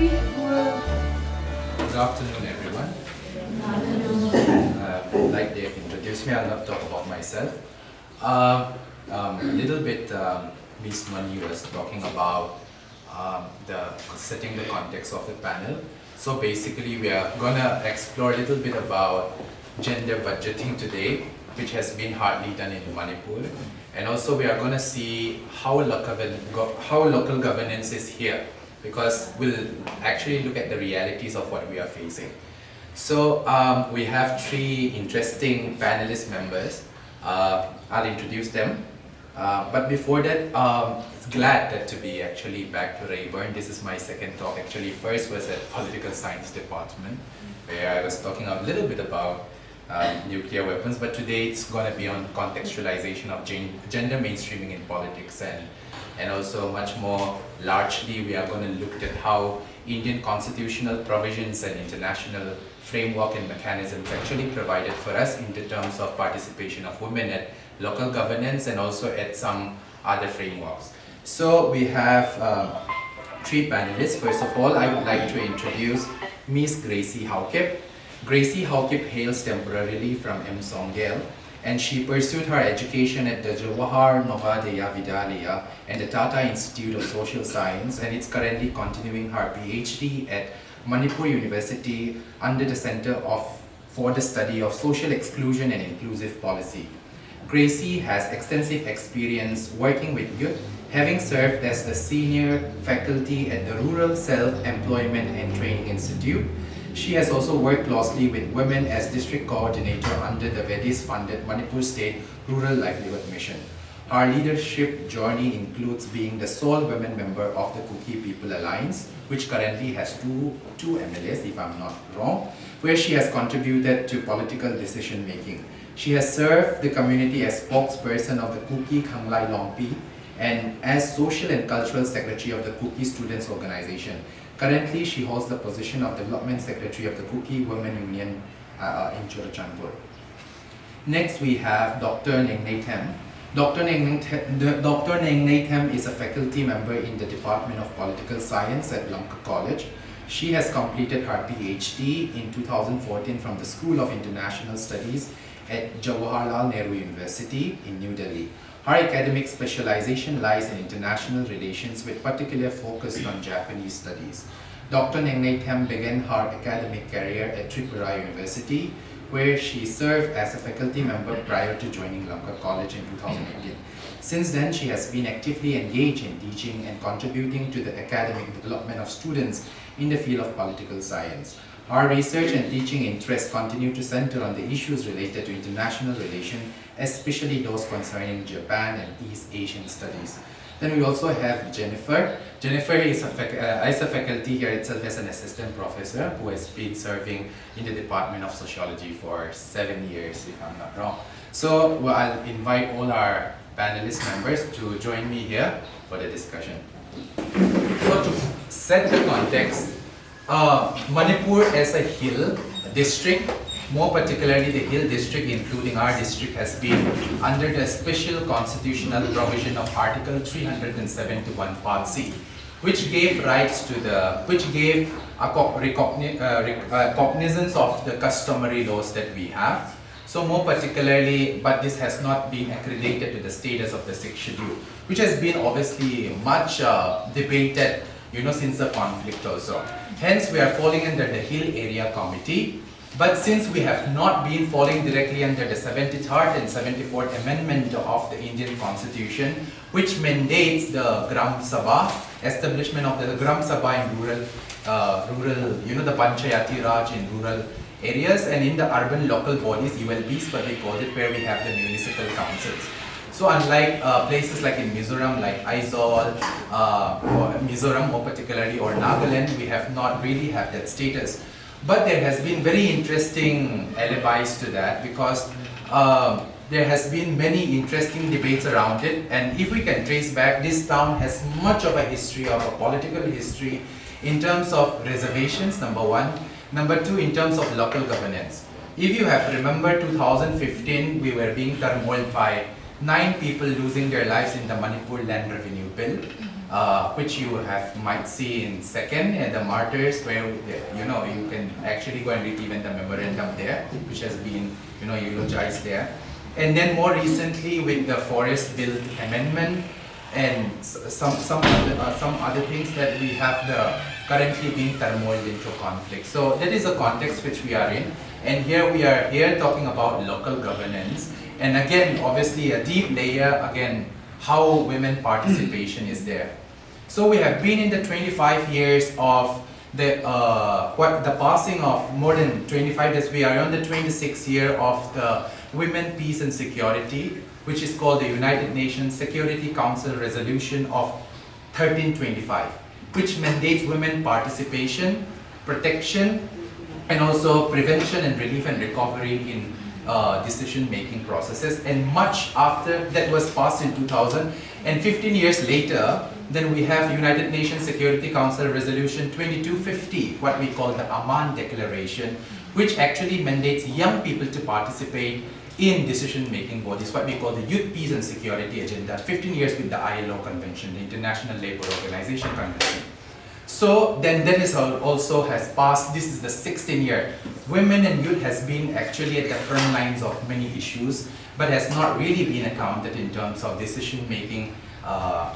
Good afternoon, everyone. Like they've introduced me, I'll not talk about myself. A little bit, Ms. Mani was talking about setting the context of the panel. So basically, we are gonna explore a little bit about gender budgeting today, which has been hardly done in Manipur, and also we are gonna see how local governance is here, because we'll actually look at the realities of what we are facing. So we have three interesting panelist members. I'll introduce them. But before that, it's glad to be actually back to Rayburn. This is my second talk. Actually, first was at Political Science Department, where I was talking a little bit about nuclear weapons, but today it's going to be on contextualization of gender mainstreaming in politics, and also much more largely we are going to look at how Indian constitutional provisions and international framework and mechanisms actually provided for us in the terms of participation of women at local governance and also at some other frameworks. So we have three panelists. First of all, I would like to introduce Ms. Gracie Haukip. Gracie Haukip hails temporarily from Msongel, and she pursued her education at the Jawahar Navodaya Vidyalaya and the Tata Institute of Social Science, and is currently continuing her PhD at Manipur University under the Center for the Study of Social Exclusion and Inclusive Policy. Gracie has extensive experience working with youth, having served as the senior faculty at the Rural Self-Employment and Training Institute. She has also worked closely with women as district coordinator under the VEDIS-funded Manipur State Rural Livelihood Mission. Her leadership journey includes being the sole women member of the Kuki People Alliance, which currently has two MLAs, if I'm not wrong, where she has contributed to political decision making. She has served the community as spokesperson of the Kuki Khanglai Longpi and as social and cultural secretary of the Kuki Students Organization. Currently, she holds the position of Development Secretary of the Kuki Women Union in Churachandpur. Next, we have Dr. Nengnay Them. Dr. Nengnay Them is a faculty member in the Department of Political Science at Rayburn College. She has completed her PhD in 2014 from the School of International Studies at Jawaharlal Nehru University in New Delhi. Her academic specialization lies in international relations with particular focus on Japanese studies. Dr. Nengnay Them began her academic career at Tripura University, where she served as a faculty member prior to joining Rayburn College in 2018. Since then, she has been actively engaged in teaching and contributing to the academic development of students in the field of political science. Her research and teaching interests continue to center on the issues related to international relations, especially those concerning Japan and East Asian studies. Then we also have Jennifer. Jennifer is a faculty here itself as an assistant professor who has been serving in the Department of Sociology for 7 years, if I'm not wrong. So I'll invite all our panelist members to join me here for the discussion. So to set the context, Manipur as a hill district, more particularly the hill district including our district, has been under the special constitutional provision of Article 371 Part C, which gave rights to cognizance of the customary laws that we have. So more particularly, but this has not been accredited to the status of the 6th schedule, which has been obviously much debated, since the conflict also. Hence, we are falling under the Hill Area Committee. But since we have not been falling directly under the 73rd and 74th Amendment of the Indian Constitution, which mandates the Gram Sabha, establishment of the Gram Sabha in rural, the Panchayati Raj in rural areas, and in the urban local bodies, ULBs, what we call it, where we have the municipal councils. So unlike places like in Mizoram, like Aizawl, or Mizoram more particularly, or Nagaland, we have not really had that status. But there has been very interesting alibis to that, because there has been many interesting debates around it, and if we can trace back, this town has much of a history, of a political history, in terms of reservations, number one. Number two, in terms of local governance. If you have remembered 2015, we were being turmoiled by 9 people losing their lives in the Manipur Land Revenue Bill. which you might see in second, and the martyrs, where you can actually go and read even the memorandum there, which has been eulogized there. And then more recently with the Forest Bill Amendment and some other things that we have currently being turmoiled into conflict. So that is the context which we are in. And here we are talking about local governance. And again, obviously a deep layer, again, how women participation is there. So we have been in the 25 years of the passing of more than 25 years. We are on the 26th year of the Women, Peace and Security, which is called the United Nations Security Council Resolution of 1325, which mandates women participation, protection, and also prevention and relief and recovery in decision-making processes. And much after that was passed in 2000, and 15 years later, then we have United Nations Security Council Resolution 2250, what we call the Amman Declaration, which actually mandates young people to participate in decision-making bodies, what we call the Youth, Peace and Security Agenda, 15 years with the ILO Convention, the International Labour Organization Convention. So then that is also has passed. This is the 16th year. Women and youth has been actually at the front lines of many issues, but has not really been accounted in terms of decision making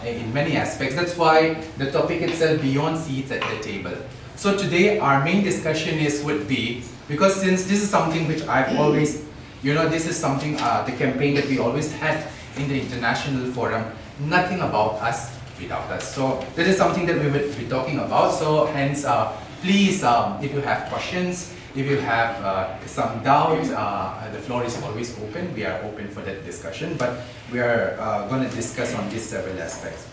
in many aspects. That's why the topic itself, beyond seats at the table. So today our main discussion would be, because since this is something which I've always, this is something, the campaign that we always had in the international forum, nothing about us without us. So that is something that we will be talking about. So hence, please, if you have questions, if you have some doubts, the floor is always open. We are open for that discussion, but we are going to discuss on these several aspects.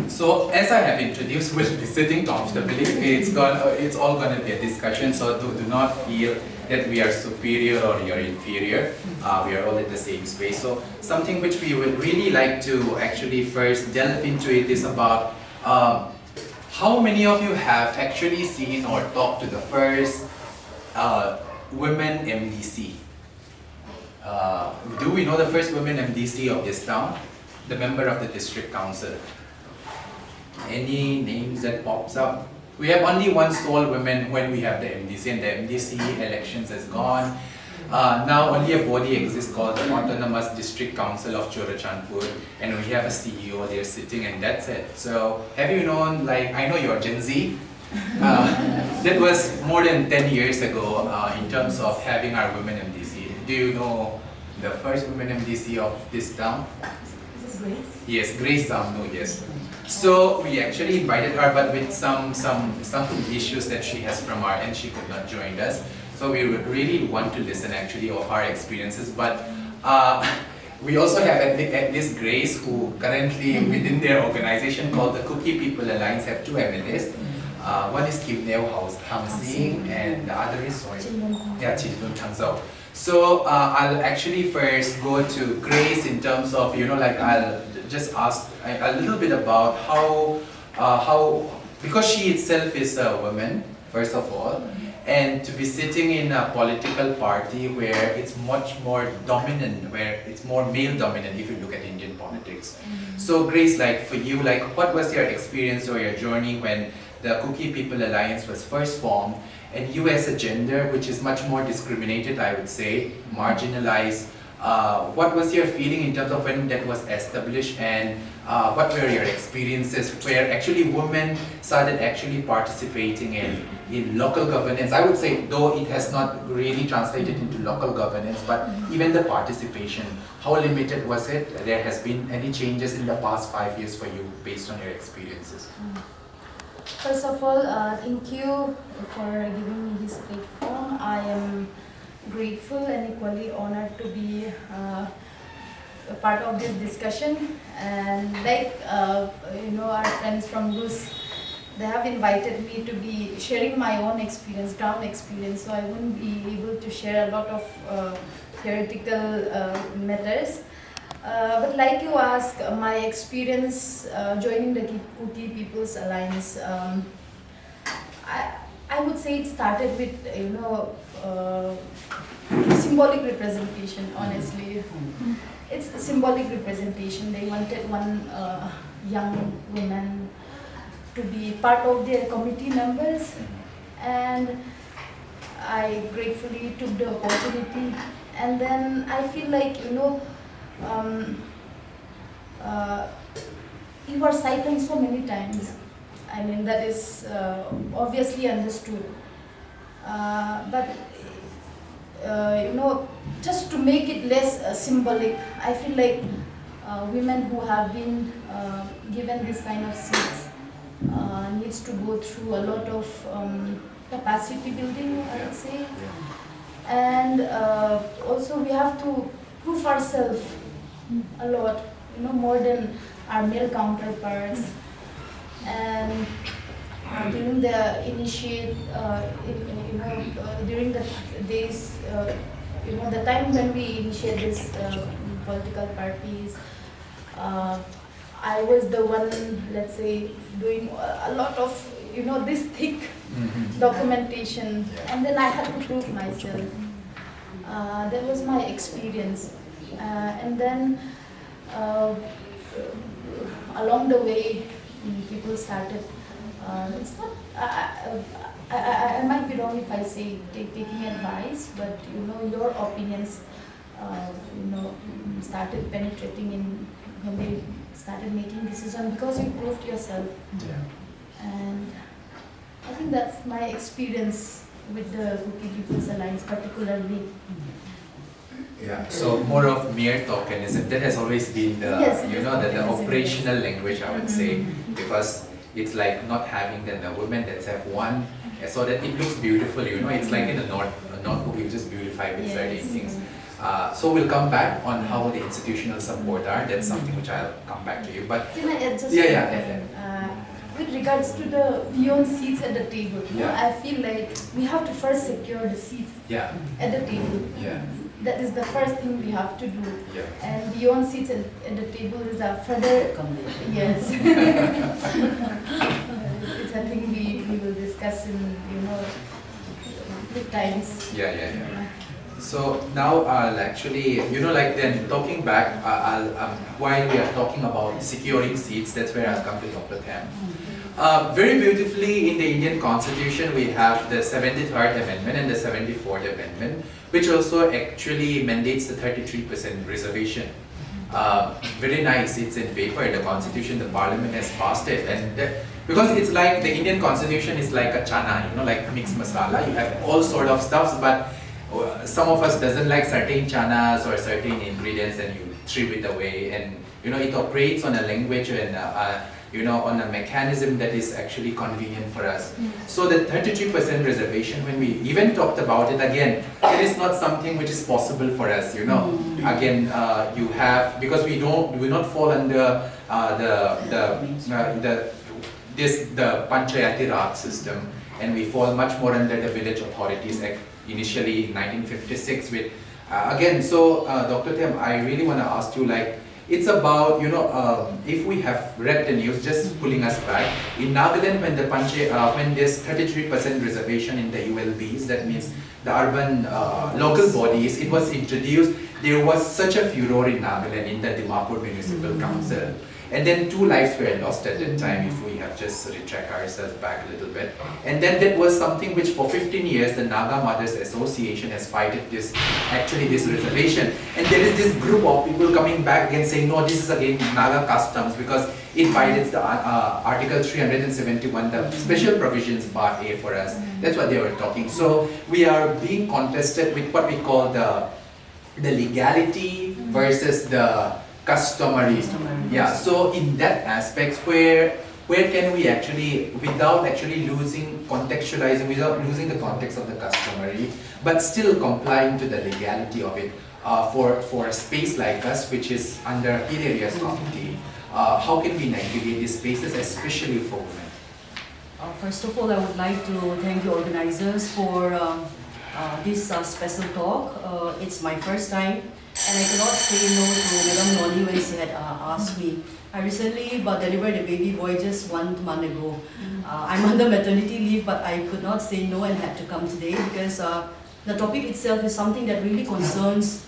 So as I have introduced, we'll be sitting comfortably. It's all going to be a discussion, so do not feel that we are superior or you're inferior. We are all in the same space. So something which we would really like to actually first delve into it is about how many of you have actually seen or talked to the first women MDC? Do we know the first women MDC of this town? The member of the district council. Any names that pops up? We have only one sole woman when we have the MDC, and the MDC elections has gone. Now only a body exists called the Autonomous District Council of Chorachandpur, and we have a CEO there sitting, and that's it. So have you known, like, I know you're Gen Z, that was more than 10 years ago in terms of having our women MDC. Do you know the first women MDC of this town? Is it Grace? Yes, Grace Zamno, yes. So we actually invited her, but with some issues that she has from our end, she could not join us. So we would really want to listen actually of our experiences. But we also have at least Grace, who currently within their organization called the Cookie People Alliance have two MLAs. One is Kim Neo Hang Sing, and the other is Childun Tangzao. So I'll actually first go to Grace in terms of, I'll just ask a little bit about how because she itself is a woman, first of all, and to be sitting in a political party where it's much more dominant, where it's more male dominant if you look at Indian politics. So Grace, like for you, like what was your experience or your journey when the Cookie People Alliance was first formed, and you as a gender, which is much more discriminated, I would say, marginalized, what was your feeling in terms of when that was established, and what were your experiences where actually women started actually participating in local governance? I would say, though it has not really translated into local governance, but even the participation, how limited was it? There has been any changes in the past 5 years for you based on your experiences? First of all, thank you for giving me this platform. I am grateful and equally honored to be a part of this discussion. And like our friends from Rus, they have invited me to be sharing my own experience, ground experience. So I wouldn't be able to share a lot of theoretical matters. But like you asked, my experience joining the Cookie People's Alliance, I would say it started with symbolic representation, honestly. It's a symbolic representation. They wanted one young woman to be part of their committee members, and I gratefully took the opportunity. And then I feel like, um, uh, you are cycling so many times. I mean, that is obviously understood. But just to make it less symbolic, I feel like women who have been given this kind of seats needs to go through a lot of capacity building, I would say. And also we have to prove ourselves a lot, more than our male counterparts. And during the during the days, the time when we initiate this political parties, I was the one, let's say, doing a lot of, this thick documentation, and then I had to prove myself. That was my experience. And then along the way, people started, it's not, I might be wrong if I say taking advice, but your opinions, started penetrating in when they started making decisions, because you proved yourself. And I think that's my experience with the Cookie People's Alliance, particularly. Yeah, so more of mere tokenism. That has always been the, Yes, the operational language, I would say, because it's like not having the women that have one, so that it looks beautiful, it's like in the North book, you just beautify with certain things. So we'll come back on how the institutional support are. That's something which I'll come back to you. But can I add just yeah. With regards to the beyond seats at the table, Yeah. I feel like we have to first secure the seats at the table. Yeah. That is the first thing we have to do. Yeah. And beyond seats at the table is a further yes. It's a thing we will discuss in good times. Yeah. So now I'll actually, then talking back, while we are talking about securing seats, that's where I'll come to Dr. Tham. Very beautifully in the Indian Constitution, we have the 73rd Amendment and the 74th Amendment, which also actually mandates the 33% reservation. Very nice, it's in paper, the Constitution, the Parliament has passed it. And because it's like, the Indian Constitution is like a chana, like mixed masala, you have all sort of stuffs, but some of us doesn't like certain chanas or certain ingredients, and you throw it away, and it operates on a language and on a mechanism that is actually convenient for us. So the 33% reservation, when we even talked about it, again, it is not something which is possible for us, Again, you have, because we do not fall under the Panchayati Raj system, and we fall much more under the Village Authorities Act, initially in 1956 with, again, so Dr. Tham, I really want to ask you, it's about, if we have read the news, just pulling us back, in Nagaland when when there's 33% reservation in the ULBs, that means the urban local bodies, it was introduced, there was such a furor in Nagaland in the Dimapur Municipal Council. And then 2 lives were lost at that time, if we have just retract ourselves back a little bit. And then that was something which for 15 years the Naga Mothers Association has fighted this reservation. And there is this group of people coming back again saying, no, this is again Naga customs because it violates the Article 371, the special provisions part A for us. That's what they were talking. So we are being contested with what we call the legality versus the customary. Yeah, so in that aspect, where can we actually, without actually contextualizing, without losing the context of the customary, but still complying to the legality of it, for a space like us, which is under hilarious committee, how can we navigate these spaces, especially for women? First of all, I would like to thank the organizers for this special talk. It's my first time, and I cannot say no to Madam Noli when she had asked me. I recently delivered a baby boy just 1 month ago. I'm under maternity leave, but I could not say no and had to come today because The topic itself is something that really concerns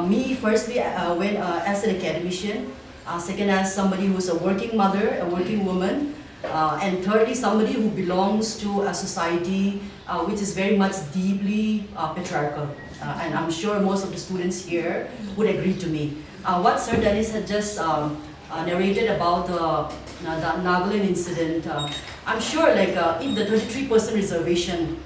me, firstly, as an academician, second, as somebody who's a working mother, a working woman, and thirdly, somebody who belongs to a society which is very much deeply patriarchal. And I'm sure most of the students here would agree to me. What Sir Dennis had just narrated about the Nagaland incident, I'm sure like if the 33% reservation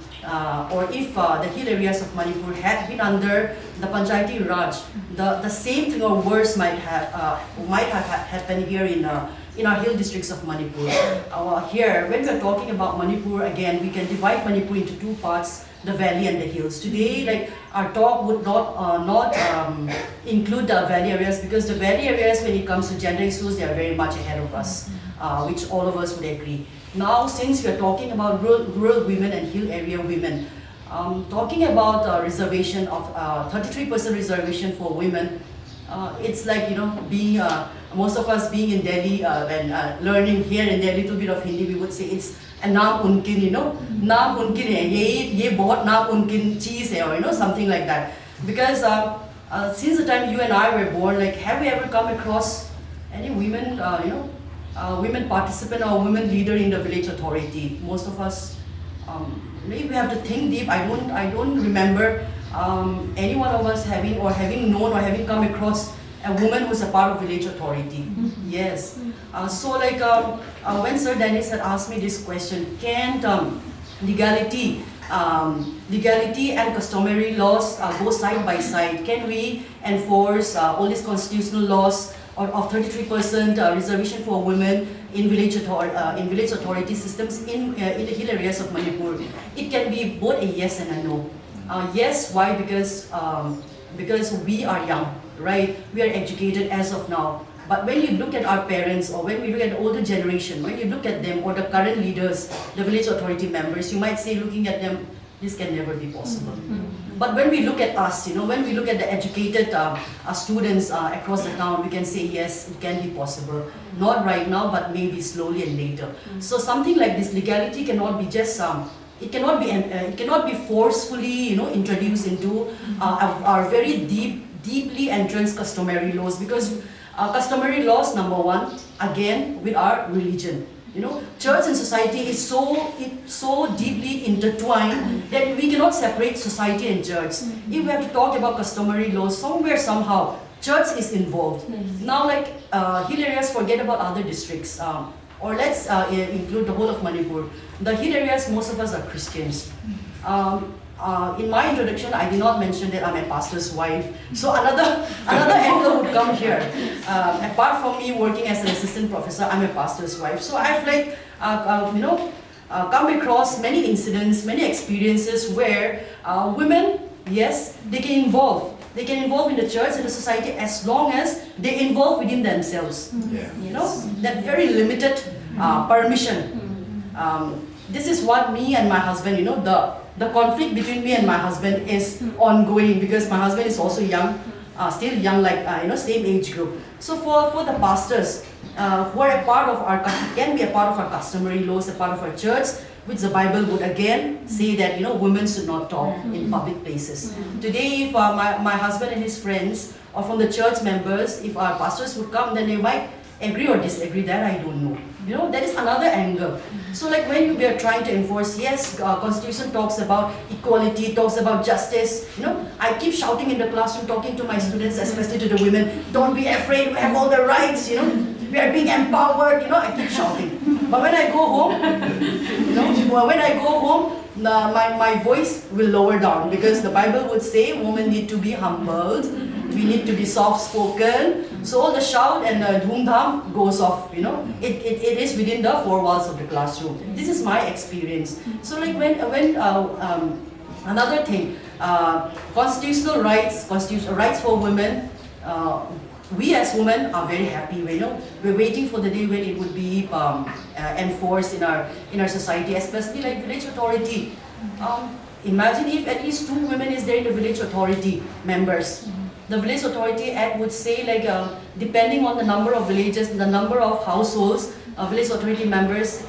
or if the hill areas of Manipur had been under the Panchayati Raj, the same thing or worse might have happened here in our hill districts of Manipur. Here, when we are talking about Manipur, again, we can divide Manipur into two parts, the valley and the hills. Today, like our talk would not include the valley areas, because the valley areas, when it comes to gender issues, they are very much ahead of us, which all of us would agree. Now, since we are talking about rural women and hill area women, talking about reservation of 33% reservation for women, it's like, you know, being most of us being in Delhi and learning here in Delhi a little bit of Hindi, we would say it's a naam unkin, you know, naam unkin hai, ye bahut naam unkin cheez hai, or you know, something like that. Because since the time you and I were born, like, have we ever come across any women, women participant or women leader in the village authority? Most of us, maybe we have to think deep. I don't remember any one of us having known or having come across a woman who's a part of village authority. Yes. So like when Sir Dennis had asked me this question, can legality and customary laws go side by side? Can we enforce all these constitutional laws of 33% reservation for women in village authority systems in the hill areas of Manipur? It can be both a yes and a no. Yes, why? Because we are young, right? We are educated as of now. But when you look at our parents, or when we look at the older generation, when you look at them, or the current leaders, the village authority members, you might say, looking at them, this can never be possible. But when we look at us, you know, when we look at the educated students across the town, we can say, yes, it can be possible. Not right now, but maybe slowly and later. So something like this, legality cannot be just it cannot be forcefully, you know, introduced into our very deeply entrenched customary laws, because customary laws, number one, again, with our religion. You know, church and society is so deeply intertwined that we cannot separate society and church. If we have to talk about customary laws, somewhere, somehow, church is involved. Now, like hill areas, forget about other districts, or let's include the whole of Manipur. The hill areas, most of us are Christians. In my introduction, I did not mention that I'm a pastor's wife. So another angle would come here. Apart from me working as an assistant professor, I'm a pastor's wife. So I've like, come across many incidents, many experiences where women, yes, they can involve. They can involve in the church and the society as long as they involve within themselves. You know, that very limited permission. This is what me and my husband, you know, the conflict between me and my husband is ongoing, because my husband is also young, still young, like, same age group. So for the pastors who are a part of can be a part of our customary laws, a part of our church, which the Bible would again say that, you know, women should not talk in public places. Today, if my husband and his friends, or from the church members, if our pastors would come, then they might agree or disagree, that I don't know. You know, that is another angle. So like when we are trying to enforce, yes, Constitution talks about equality, talks about justice. You know, I keep shouting in the classroom, talking to my students, especially to the women, don't be afraid, we have all the rights, you know, we are being empowered, you know, I keep shouting. But when I go home, you know, my voice will lower down, because the Bible would say women need to be humbled, we need to be soft-spoken. So all the shout and the dhoom-dham goes off, you know. It is within the four walls of the classroom. This is my experience. So like when another thing, constitutional rights for women, we as women are very happy. You know, we're waiting for the day when it would be enforced in our society, especially like village authority. Imagine if at least 2 women is there in the village authority members. The Village Authority Act would say, like, depending on the number of villages, the number of households, village authority members,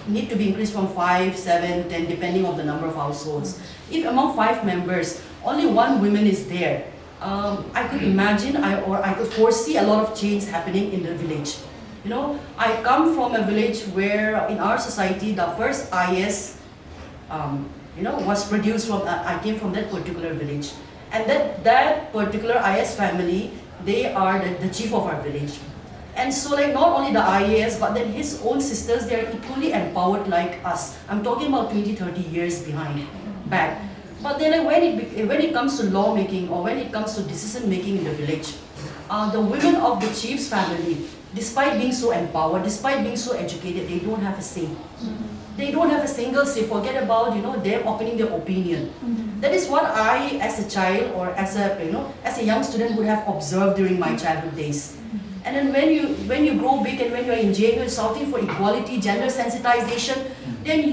need to be increased from 5, 7, 10, depending on the number of households. If among 5 members, only 1 woman is there, I could imagine or I could foresee a lot of change happening in the village. You know, I come from a village where in our society the first IS was produced from, I came from that particular village. And that particular IS family, they are the chief of our village. And so like not only the IAS, but then his own sisters, they are equally empowered like us. I'm talking about 20, 30 years back. But then when it comes to lawmaking or when it comes to decision making in the village, the women of the chief's family, despite being so empowered, despite being so educated, they don't have a say. They don't have a single say. Forget about them opening their opinion. That is what I, as a child or as a young student, would have observed during my childhood days. And then when you grow big and when you're in jail, you're shouting for equality, gender sensitization, then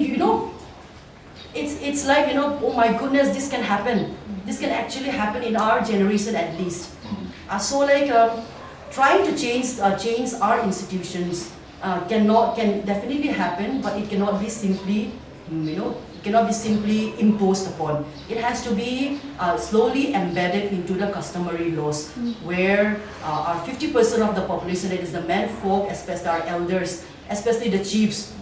it's like oh my goodness, this can happen. This can actually happen in our generation at least. So like trying to change our institutions can definitely happen, but it cannot be simply imposed upon. It has to be slowly embedded into the customary laws, where our 50% of the population, that is the men folk, especially our elders, especially the chiefs,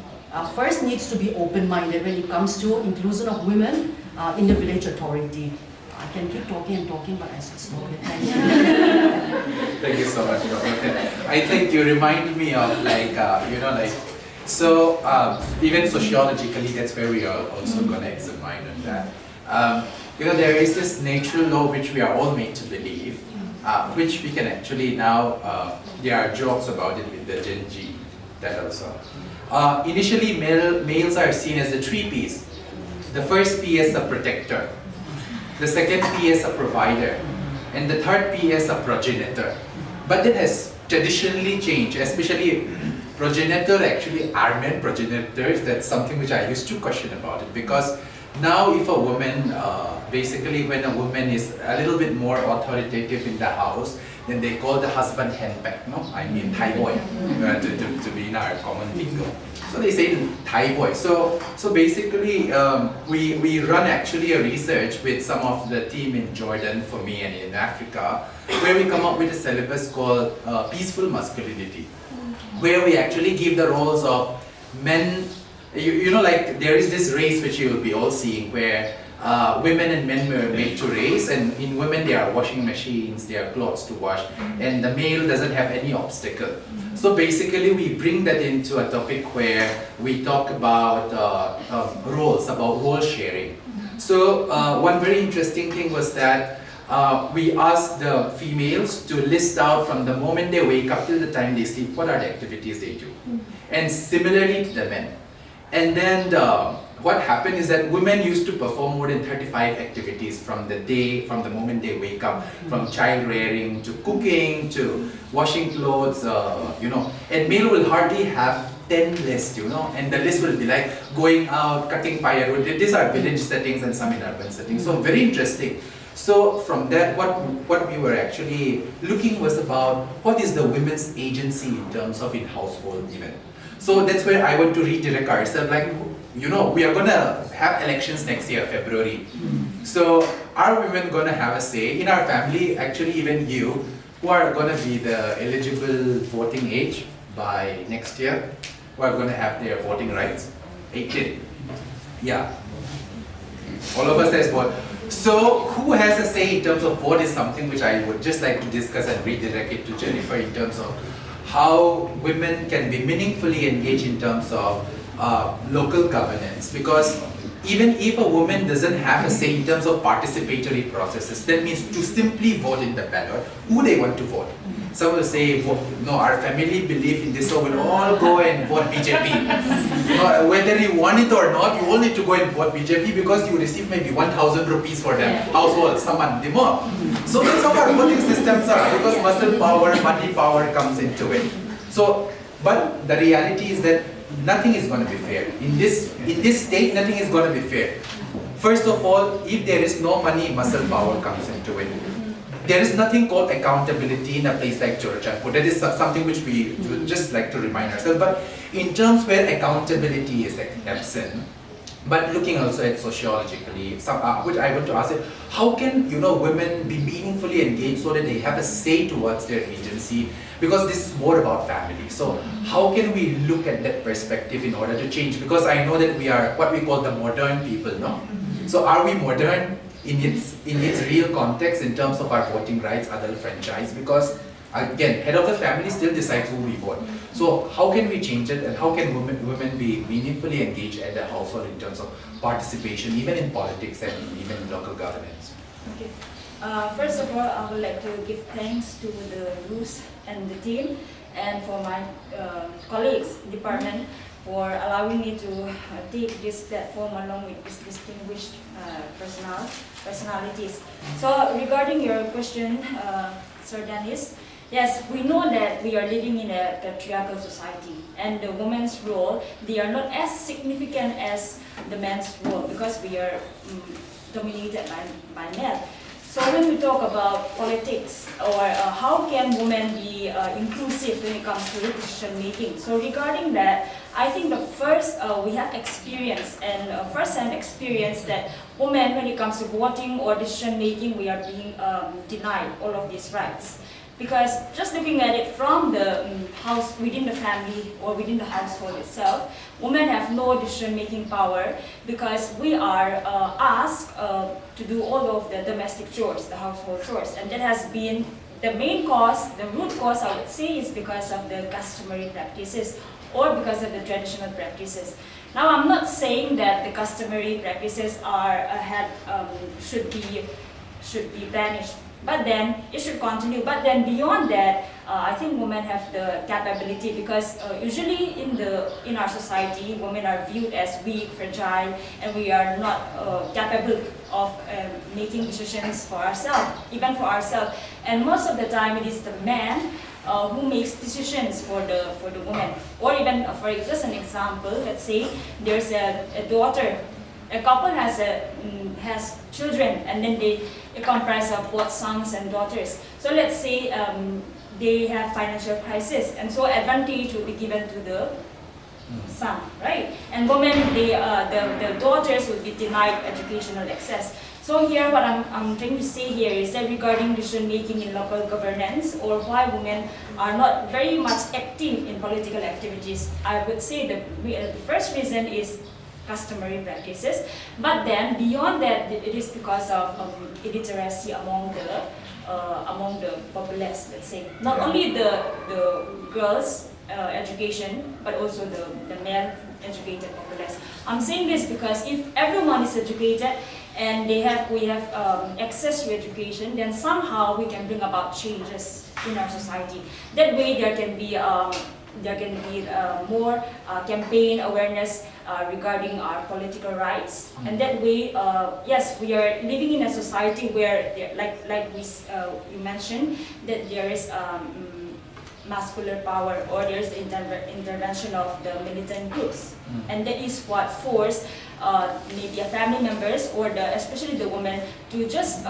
first needs to be open-minded when it comes to inclusion of women in the village authority. I can keep talking and talking, but I should stop it. Thank you. Thank you so much, Dr. I think you remind me of so even sociologically, that's where we are also going to examine on that. There is this natural law which we are all made to believe, which we can actually now, there are jokes about it with the Gen G, that also. Initially, males are seen as the 3 Ps. The first P is a protector, the second P is a provider, and the third P is a progenitor. But that has traditionally changed, especially progenitor, actually are men progenitors. That's something which I used to question about it, because now if a woman, basically when a woman is a little bit more authoritative in the house, then they call the husband henpeck, no? I mean Thai boy, to be in our common lingo. So they say Thai boy. So basically we run actually a research with some of the team in Jordan for me and in Africa, where we come up with a syllabus called Peaceful Masculinity, where we actually give the roles of men. Like there is this race which you will be all seeing, where women and men were made to race, and in women there are washing machines, there are clothes to wash, and the male doesn't have any obstacle. So basically we bring that into a topic where we talk about roles, about role sharing. So one very interesting thing was that we asked the females to list out from the moment they wake up till the time they sleep, what are the activities they do. And similarly to the men. And then what happened is that women used to perform more than 35 activities from the moment they wake up, from child rearing to cooking to washing clothes, and male will hardly have 10 lists, and the list will be like going out, cutting firewood. These are village settings and some in urban settings. So very interesting. So from that, what we were actually looking was about what is the women's agency in terms of in household even. So that's where I want to redirect ourselves, like, we are going to have elections next year, February. So are women going to have a say in our family? Actually, even you, who are going to be the eligible voting age by next year, who are going to have their voting rights? 18. Yeah. All of us has vote. So who has a say in terms of vote is something which I would just like to discuss and redirect it to Jennifer in terms of how women can be meaningfully engaged in terms of local governance. Because even if a woman doesn't have a say in terms of participatory processes, that means to simply vote in the ballot, who they want to vote. Some will say, no, our family believe in this, so we'll all go and vote BJP. Whether you want it or not, you all need to go and vote BJP because you receive maybe 1,000 rupees for them, household, someone, more. So that's how our voting systems are, because muscle power, money power comes into it. So, but the reality is that nothing is going to be fair. In this state, nothing is going to be fair. First of all, if there is no money, muscle power comes into it. there is nothing called accountability in a place like Churachandpur. That is something which we would just like to remind ourselves. But in terms where accountability is absent, but looking also at sociologically, which I want to ask is, how can women be meaningfully engaged so that they have a say towards their agency? Because this is more about family. So how can we look at that perspective in order to change? Because I know that we are what we call the modern people, no? So are we modern in its real context in terms of our voting rights, adult franchise? Because again, head of the family still decides who we vote. So how can we change it, and how can women be meaningfully engaged at the household in terms of participation, even in politics and even in local governance? Okay. First of all, I would like to give thanks to the Bruce and the team, and for my colleagues department for allowing me to take this platform along with these distinguished personalities. So regarding your question, Sir Dennis, yes, we know that we are living in a patriarchal society, and the women's role, they are not as significant as the men's role, because we are dominated by men. So when we talk about politics, or how can women be inclusive when it comes to decision making, so regarding that, I think the first we have experience, and first-hand experience, that women, when it comes to voting or decision making, we are being denied all of these rights. Because just looking at it from the house, within the family or within the household itself, women have no decision-making power, because we are asked to do all of the domestic chores, the household chores, and that has been the main cause, the root cause, I would say, is because of the customary practices or because of the traditional practices. Now, I'm not saying that the customary practices should be banished, but then it should continue. But then beyond that, I think women have the capability, because usually in our society, women are viewed as weak, fragile, and we are not capable of making decisions for ourselves, even for ourselves. And most of the time, it is the man who makes decisions for the woman. Or even, for just an example, let's say there's a daughter. A couple has children, and then it comprises of both sons and daughters. So let's say they have financial crisis, and so advantage will be given to the son, right? And women, the daughters will be denied educational access. So here, what I'm trying to say here is that regarding decision making in local governance, or why women are not very much active in political activities, I would say the first reason is customary practices. But then beyond that, it is because of illiteracy among the populace, let's say. Not only the girls' education, but also the male educated populace. I'm saying this because if everyone is educated and we have access to education, then somehow we can bring about changes in our society. That way, there can be more campaign awareness regarding our political rights, and that way, yes, we are living in a society where, like you mentioned, that there is muscular power, or there is intervention of the militant groups, and that is what forced maybe a family members, or especially the women, to just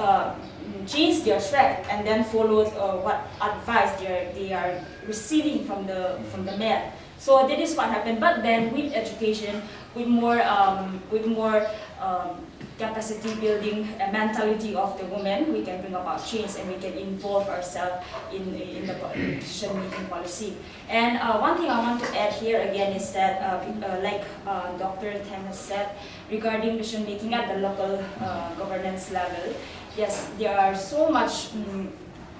change their track and then follow what advice they are receiving from the men. So that is what happened. But then with education, with more capacity building mentality of the women, we can bring about change, and we can involve ourselves in the decision making policy. And one thing I want to add here again is that, like Dr. Tam has said, regarding decision making at the local governance level, yes, there are so much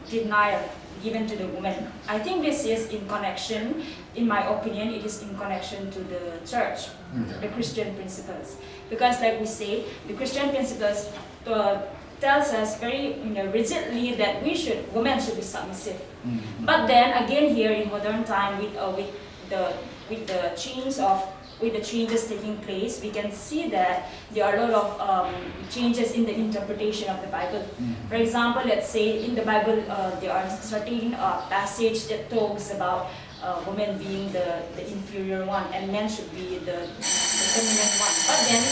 denial given to the women. I think this is in connection, in my opinion, it is in connection to the church, the Christian principles. Because like we say, the Christian principles tells us very rigidly that women should be submissive. But then again here in modern time, with the changes taking place, we can see that there are a lot of changes in the interpretation of the Bible. For example, let's say in the Bible, there are certain passage that talks about women being the inferior one, and men should be the dominant one. But then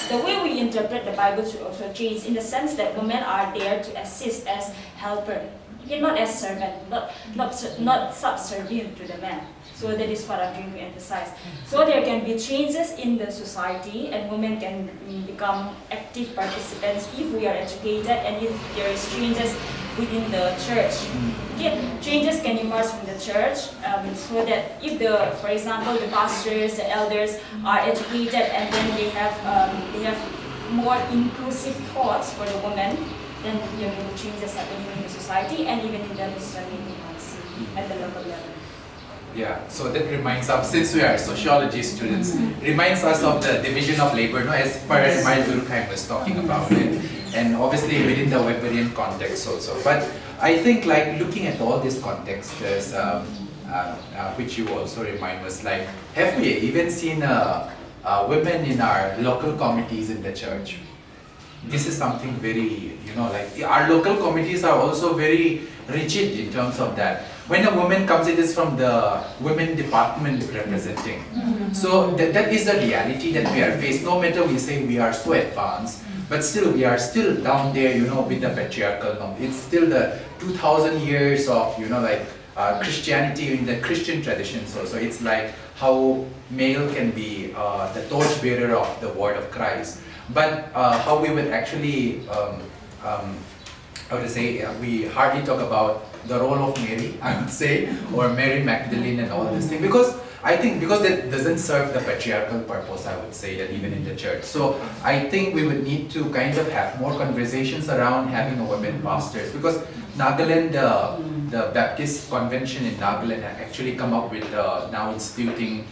the way we interpret the Bible should also change in the sense that women are there to assist as helper, okay, not as servant, not subservient to the man. So that is what I'm trying to emphasize. So there can be changes in the society, and women can become active participants if we are educated and if there is changes within the church. Okay, changes can emerge from the church, so that if for example, the pastors, the elders are educated and then they have more inclusive thoughts for the women, then there will be changes happening in the society and even in the decision-making policy at the local level. Yeah, so that reminds us, since we are sociology students, reminds us of the division of labor, no, as far as Maya Durkheim was talking about it, and obviously within the Weberian context also. But I think like looking at all these contexts, which you also remind us, like, have we even seen women in our local committees in the church? This is something very, like our local committees are also very rigid in terms of that. When a woman comes, it is from the women department representing. So that is the reality that we are faced. No matter we say we are so advanced, but still we are still down there, with the patriarchal norm. It's still the 2000 years of, Christianity in the Christian traditions also. It's like how male can be the torchbearer of the word of Christ. But how we would actually, we hardly talk about the role of Mary, I would say, or Mary Magdalene and all this thing, because I think that doesn't serve the patriarchal purpose, I would say, that even in the church. So I think we would need to kind of have more conversations around having a women pastors, because Nagaland, the Baptist convention in Nagaland actually come up with now instituting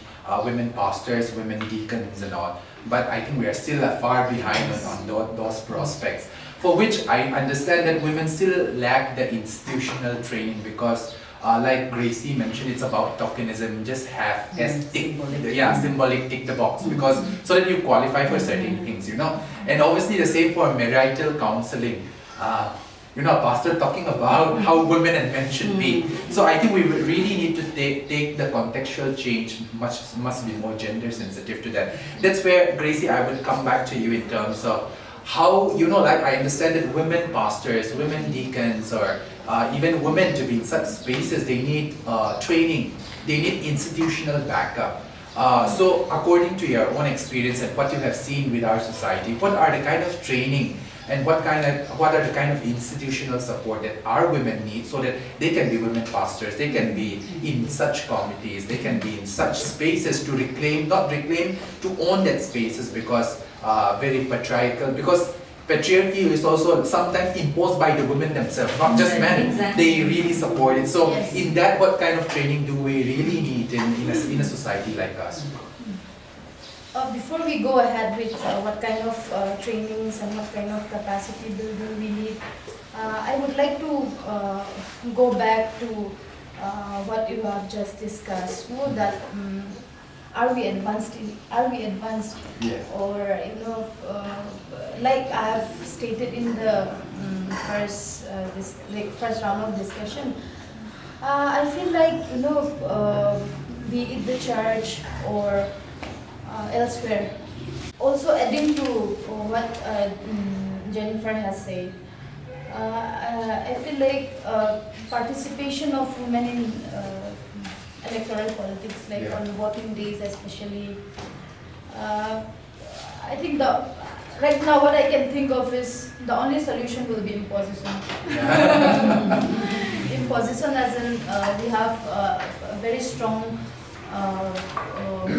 women pastors, women deacons and all. But I think we are still far behind on those prospects, for which I understand that women still lack the institutional training, because like Gracie mentioned, it's about tokenism, just have symbolic tick the box, because so that you qualify for certain things, and obviously the same for marital counseling. A pastor talking about how women and men should be. So I think we really need to take the contextual change, must be more gender sensitive to that. That's where, Gracie, I would come back to you in terms of how, like I understand that women pastors, women deacons, or even women to be in such spaces, they need training, they need institutional backup. So according to your own experience and what you have seen with our society, what are the kind of training and what are the kind of institutional support that our women need, so that they can be women pastors, they can be in such committees, they can be in such spaces to to own that spaces, because very patriarchal, because patriarchy is also sometimes imposed by the women themselves, not just men. Exactly. They really support it. So in that, what kind of training do we really need in a society like us? Before we go ahead with what kind of trainings and what kind of capacity building we need, I would like to go back to what you have just discussed. That are we advanced? Yeah. Or like I have stated in the first round of discussion, I feel like be it the church or elsewhere. Also adding to what Jennifer has said, I feel like participation of women in electoral politics, like on voting days especially, I think right now what I can think of is the only solution will be imposition. Imposition, as in we have a very strong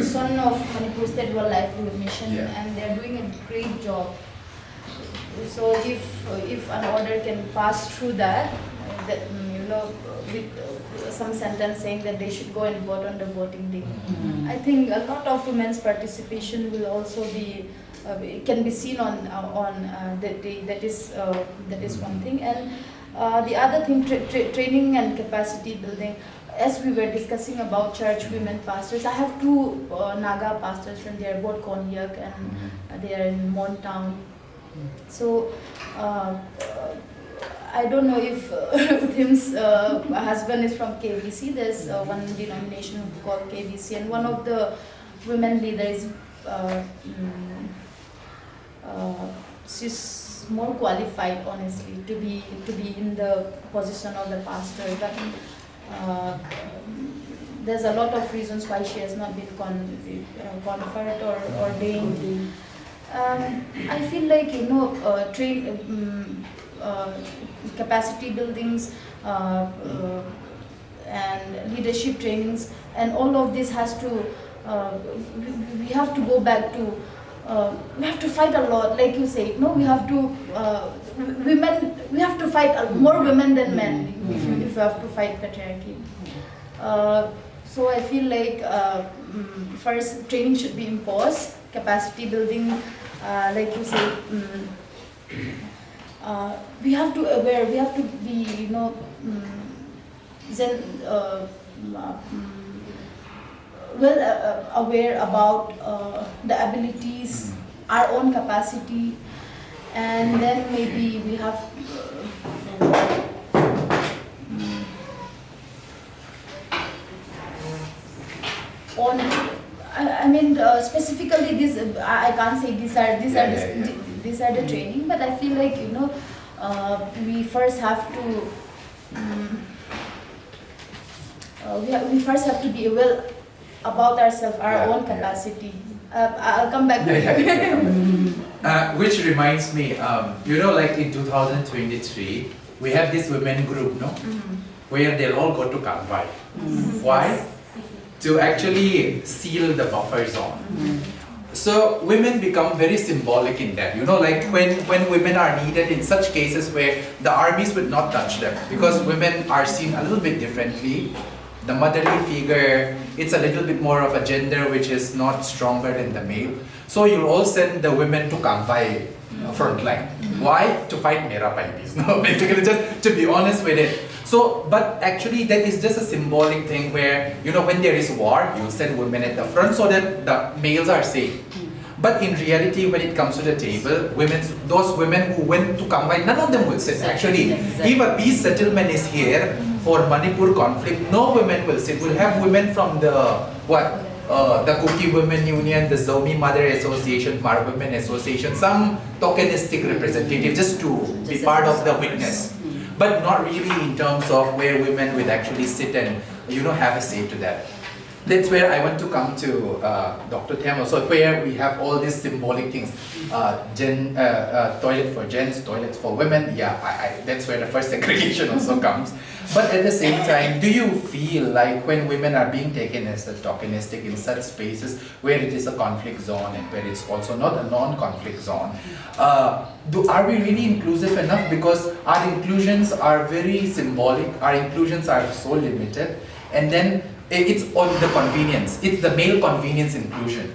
son of Manipur State Rural Livelihood Mission, and they are doing a great job. So if an order can pass through that with some sentence saying that they should go and vote on the voting day, I think a lot of women's participation will also be can be seen on that day. That is one thing, and the other thing, training and capacity building. As we were discussing about church women pastors, I have two Naga pastors from there, both Konyak and they are in Montown. So I don't know if Uthim's husband is from KBC. There's one denomination called KBC, and one of the women leaders she's more qualified, honestly, to be in the position of the pastor. But there's a lot of reasons why she has not been conferred or ordained. I feel like, you know, capacity buildings and leadership trainings, and all of this has to, we have to go back to, we have to fight a lot, like you say. No, we have to, women, we have to fight more women than men if you have to fight patriarchy. So I feel like first training should be imposed, capacity building, like you say. We have to aware, we have to be, you know, aware about the abilities, our own capacity, and then maybe we have on. I mean, specifically this. I can't say these are the training, but I feel like, you know, we first have to. We first have to be aware about ourselves, our own capacity. I'll come back to which reminds me, you know, like in 2023, we have this women group, no? Where they'll all go to Kanwai. Why? To actually seal the buffer zone. So women become very symbolic in that, you know, like when women are needed in such cases where the armies would not touch them, because women are seen a little bit differently. The motherly figure, it's a little bit more of a gender which is not stronger than the male. So you'll all send the women to Kanwai frontline. Why? To fight Mera Paipis. No, basically just to be honest with it. So, but actually that is just a symbolic thing where, you know, when there is war, you'll send women at the front so that the males are safe. But in reality, when it comes to the table, those women who went to Kanwai, none of them will sit. Actually, if a peace settlement is here for Manipur conflict, no women will sit. We'll have women from the, the Kuki Women Union, the Zomi Mother Association, Mar Women Association, some tokenistic representative just to be part of the witness. But not really in terms of where women would actually sit and, you know, have a say to that. That's where I want to come to Dr. Temo. So where we have all these symbolic things, toilet for gents, toilets for women. Yeah, that's where the first segregation also comes. But at the same time, do you feel like when women are being taken as a tokenistic in such spaces where it is a conflict zone and where it's also not a non-conflict zone, are we really inclusive enough? Because our inclusions are very symbolic, our inclusions are so limited, and then it's on the convenience, it's the male convenience inclusion.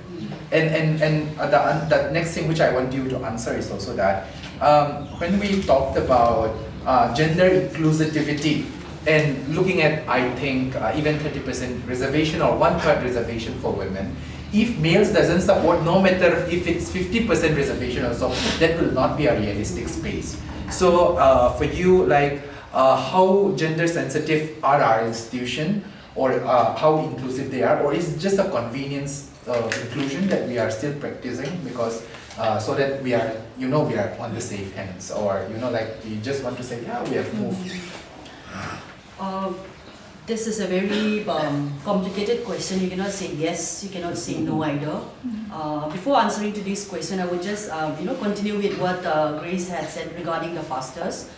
And the next thing which I want you to answer is also that when we talked about gender inclusivity and looking at, I think, even 30% reservation or 1/3 reservation for women, if males doesn't support, no matter if it's 50% reservation or so, that will not be a realistic space. So for you, like how gender sensitive are our institution, or how inclusive they are, or is it just a convenience inclusion that we are still practicing because so that we are, you know, we are on the safe hands, or, you know, like you just want to say, yeah, we have moved. This is a very complicated question. You cannot say yes, you cannot say no either. Before answering to this question, I would just you know, continue with what Grace had said regarding the pastors.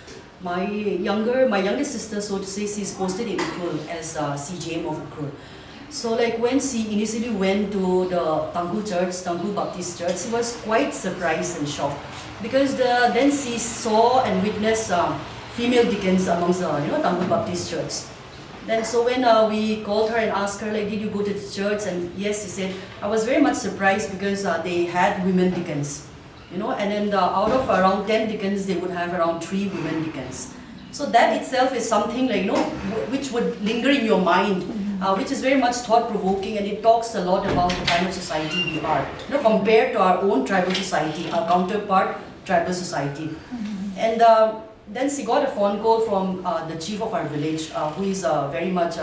My youngest sister, so to say, she's posted in Ukrul as CJM of Ukrul. So like when she initially went to the Tangkul Church, Tangkul Baptist Church, she was quite surprised and shocked because then she saw and witnessed female deacons amongst the Tangkul Baptist Church. Then so when we called her and asked her, like, did you go to the church? And yes, she said, I was very much surprised because they had women deacons. You know, and then out of around 10 deacons, they would have around 3 women deacons. So that itself is something, like, you know, which would linger in your mind, which is very much thought-provoking, and it talks a lot about the kind of society we are, you know, compared to our own tribal society, our counterpart tribal society. And then she got a phone call from the chief of our village, who is very much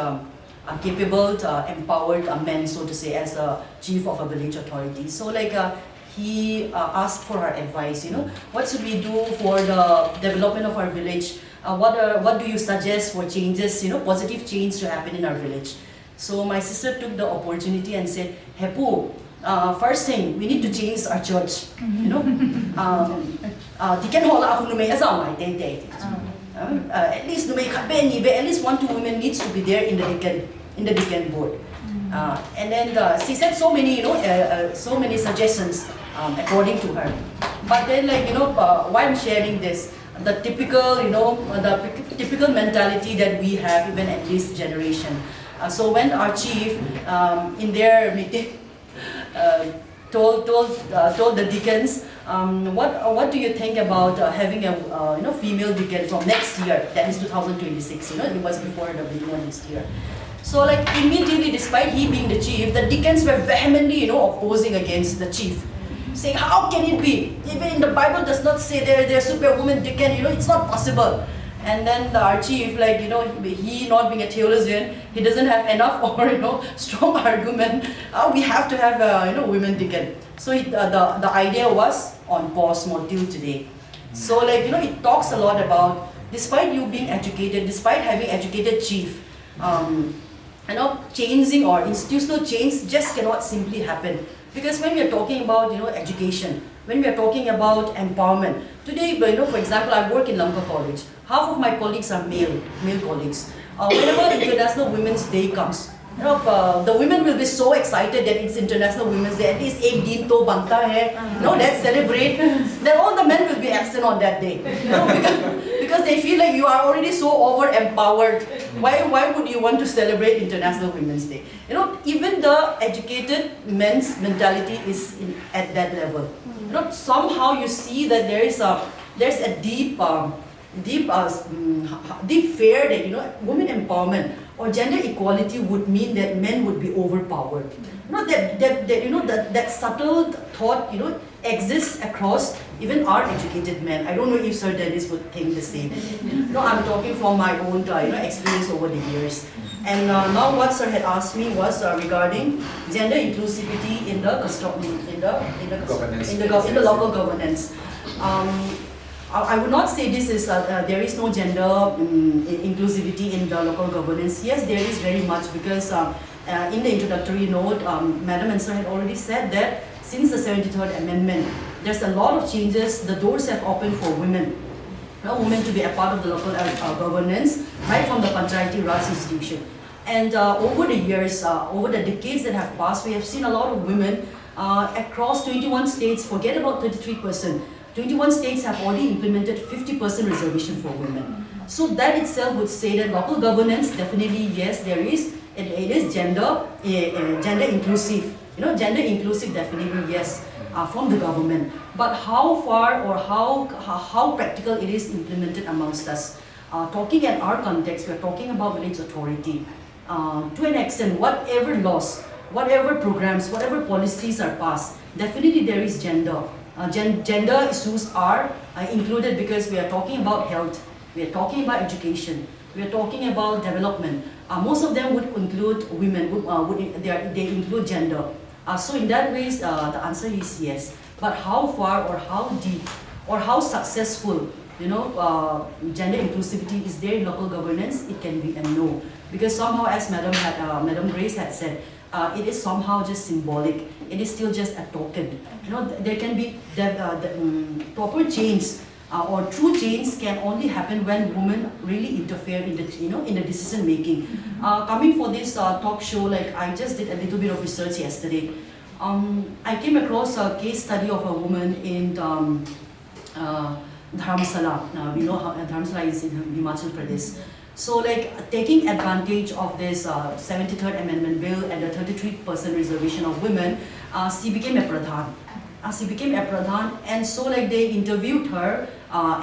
capable, empowered men, so to say, as a chief of a village authority. So like he asked for our advice, what should we do for the development of our village? What do you suggest for changes, positive change to happen in our village? So my sister took the opportunity and said, Hepu, first thing, we need to change our church. At least at least 1-2 women needs to be there in the deacon board. And then she said so many, so many suggestions according to her. But then, why I'm sharing this, the typical, the typical mentality that we have even at this generation. So when our chief in their meeting told the deacons, what do you think about having a female deacon from next year, that is 2026, it was before the beginning of this year. So like immediately, despite he being the chief, the deacons were vehemently opposing against the chief, saying how can it be, even in the Bible does not say they're superwoman deacon, it's not possible. And then our chief, he not being a theologian, he doesn't have enough or strong argument. We have to have a women deacon. So the idea was on pause more till today. So it talks a lot about, despite you being educated, despite having educated chief, changing or institutional change just cannot simply happen. Because when we are talking about education, when we are talking about empowerment, today, for example, I work in Rayburn College. Half of my colleagues are male colleagues. Whenever International Women's Day comes, the women will be so excited that it's International Women's Day. At least ek din to banta hai. Let's celebrate. Then all the men will be absent on that day. Because they feel like you are already so over empowered. Why would you want to celebrate International Women's Day? Even the educated men's mentality is at that level. Somehow you see that there's a deep fear that women empowerment or gender equality would mean that men would be overpowered. That subtle thought exists across even our educated men. I don't know if Sir Dennis would think the same. I'm talking from my own experience over the years. And now what Sir had asked me was regarding gender inclusivity in the local governance. I would not say this is there is no gender inclusivity in the local governance. Yes, there is very much, because in the introductory note, Madam and Sir had already said that since the 73rd Amendment, there's a lot of changes. The doors have opened for women to be a part of the local governance, right from the Panchayati Raj institution. And over the years, over the decades that have passed, we have seen a lot of women across 21 states, forget about 33%. 21 states have already implemented 50% reservation for women. So that itself would say that local governance, definitely yes, it is gender inclusive. Gender inclusive, definitely yes, from the government. But how far or how practical it is implemented amongst us. Talking at our context, we're talking about village authority. To an extent, whatever laws, whatever programs, whatever policies are passed, definitely there is gender. Gender issues are included because we are talking about health, we are talking about education, we are talking about development. Most of them would include women, they include gender. So in that way, the answer is yes. But how far or how deep or how successful, gender inclusivity is there in local governance, it can be a no. Because somehow, as Madam Grace had said, it is somehow just symbolic. It is still just a token. There can be proper change or true change can only happen when women really interfere in the decision making. Coming for this talk show, I just did a little bit of research yesterday. I came across a case study of a woman in Dharamsala. We know how Dharamsala is in Himachal Pradesh. So taking advantage of this 73rd Amendment Bill and the 33% reservation of women, she became a pradhan. And so they interviewed her, a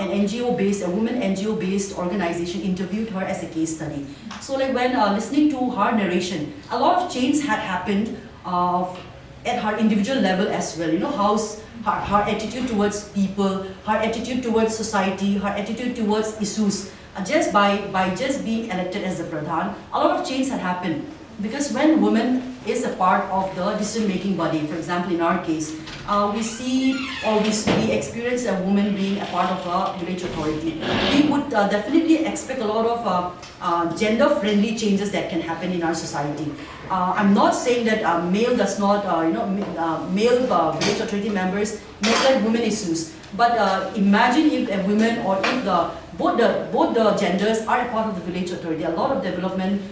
women NGO-based organization interviewed her as a case study. So when listening to her narration, a lot of change had happened at her individual level as well. How her attitude towards people, her attitude towards society, her attitude towards issues just by just being elected as the Pradhan, a lot of change had happened. Because when women is a part of the decision-making body, for example, in our case, we see or we experience a woman being a part of a village authority. We would definitely expect a lot of gender-friendly changes that can happen in our society. I'm not saying that male does not, male village authority members neglect women issues. But imagine if a woman or if both the genders are a part of the village authority, a lot of development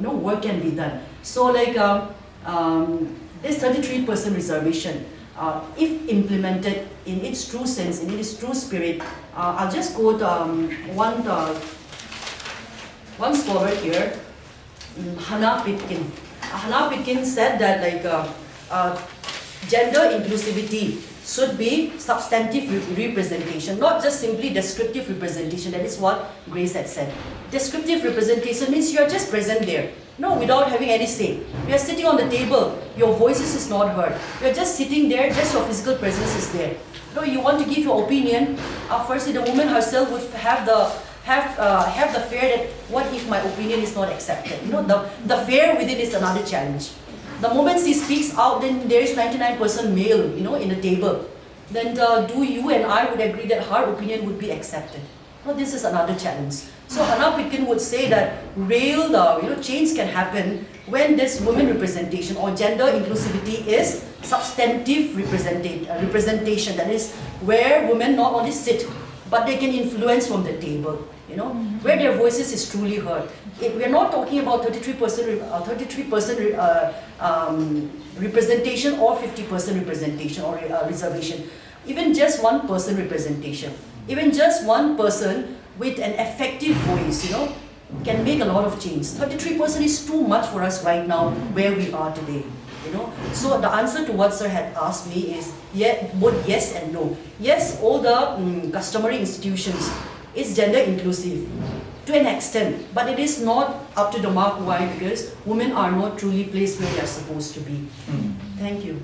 work can be done. So like this 33% reservation, if implemented in its true sense, in its true spirit, I'll just quote one scholar here, Hannah Pitkin. Hannah Pitkin said that gender inclusivity should be substantive representation, not just simply descriptive representation. That is what Grace had said. Descriptive representation means you are just present there, without having any say. You are sitting on the table, your voices is not heard. You are just sitting there, just your physical presence is there. You want to give your opinion. Firstly, the woman herself would have the fear that what if my opinion is not accepted? The fear within is another challenge. The moment she speaks out, then there is 99% male, in the table. Then do you and I would agree that her opinion would be accepted? This is another challenge. So Hannah Pitkin would say that real, change can happen when this women representation or gender inclusivity is substantive representation. That is where women not only sit, but they can influence from the table. Where their voices is truly heard. We are not talking about 33% representation or 50% representation or reservation. Even just 1% representation, even just one person with an effective voice, can make a lot of change. 33% is too much for us right now where we are today. So the answer to what sir had asked me is both yes and no. Yes, all the customary institutions is gender inclusive to an extent, but it is not up to the mark. Why? Because women are not truly placed where they are supposed to be. Thank you.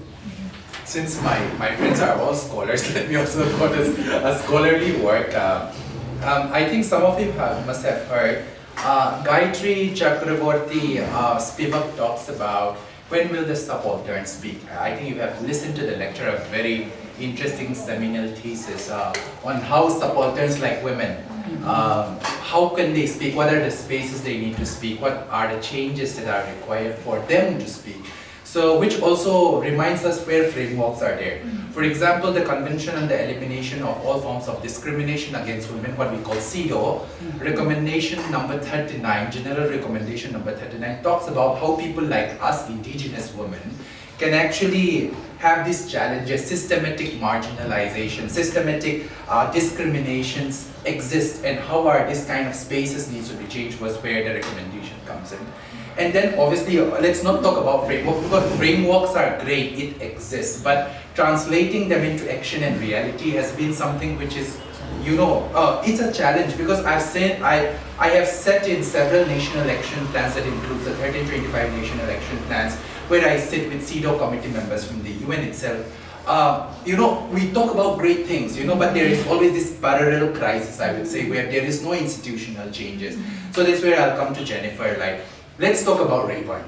Since my friends are all scholars, let me also quote a scholarly work. I think some of you must have heard Gayatri Chakraborty Spivak talks about when will the subaltern speak. I think you have listened to the lecture, a very interesting seminal thesis on how subalterns like women, how can they speak, what are the spaces they need to speak, what are the changes that are required for them to speak. So, which also reminds us where frameworks are there. For example, the Convention on the Elimination of All Forms of Discrimination Against Women, what we call CEDAW, recommendation number 39, general recommendation number 39, talks about how people like us, indigenous women, can actually have these challenges, systematic marginalization, systematic discriminations exist, and how are these kind of spaces needs to be changed was where the recommendation comes in. And then obviously, let's not talk about frameworks, because frameworks are great, it exists, but translating them into action and reality has been something which is, it's a challenge, because I have set in several national action plans that includes the 1325 national action plans, where I sit with CEDAW committee members from the UN itself. We talk about great things, but there is always this parallel crisis, I would say, where there is no institutional changes. So that's where I'll come to Jennifer, let's talk about Rayburn.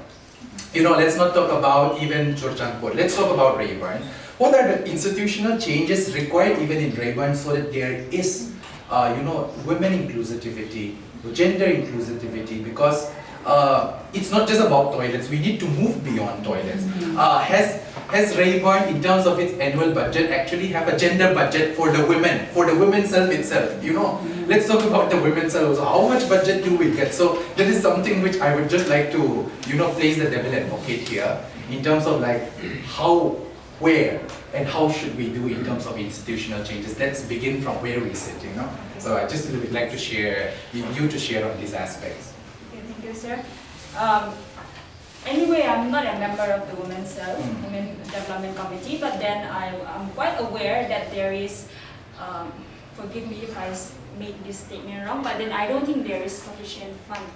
Let's not talk about even Churchandpur. Let's talk about Rayburn. What are the institutional changes required even in Rayburn so that there is, women inclusivity, gender inclusivity, because it's not just about toilets. We need to move beyond toilets. Has Rayburn, in terms of its annual budget, actually have a gender budget for the women, for the women's self itself? Let's talk about the women's self. So how much budget do we get? So that is something which I would just like to, place the devil advocate here, in terms of how, where, and how should we do in terms of institutional changes. Let's begin from where we sit, So I just would like to share, you to share on these aspects. Okay, thank you, sir. Anyway, I'm not a member of the Women's Women Development Committee, but then I'm quite aware that there is, forgive me if I made this statement wrong, but then I don't think there is sufficient fund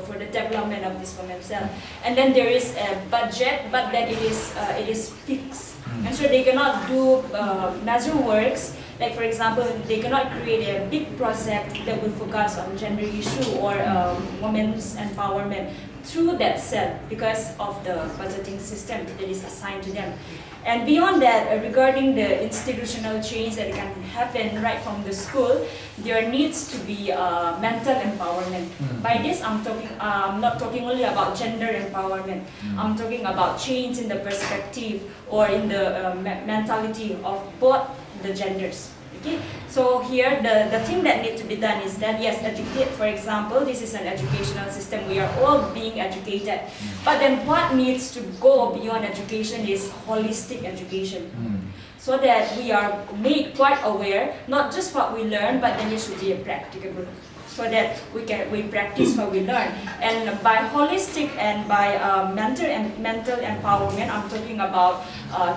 for the development of this women's cell. And then there is a budget, but then it is fixed. And so they cannot do major works Like for example, they cannot create a big project that will focus on gender issue or women's empowerment through that cell because of the budgeting system that is assigned to them. And beyond that, regarding the institutional change that can happen right from the school, there needs to be mental empowerment. By this, I'm not talking only about gender empowerment. I'm talking about change in the perspective or in the mentality of both the genders. Okay? So here, the thing that needs to be done is that, yes, educate, for example, this is an educational system, we are all being educated. But then what needs to go beyond education is holistic education. So that we are made quite aware, not just what we learn, but then it should be practicable. So that we practice what we learn. And by holistic and by mental empowerment, I'm talking about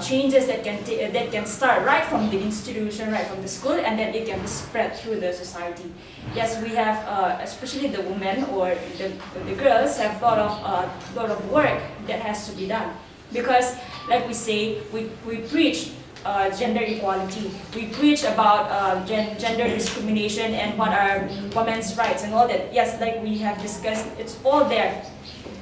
changes that can start right from the institution, right from the school, and then it can be spread through the society. Yes, we have, especially the women or the girls, have a lot of work that has to be done. Because, like we say, we preach gender equality. We preach about gender discrimination and what are women's rights and all that. Yes, like we have discussed, it's all there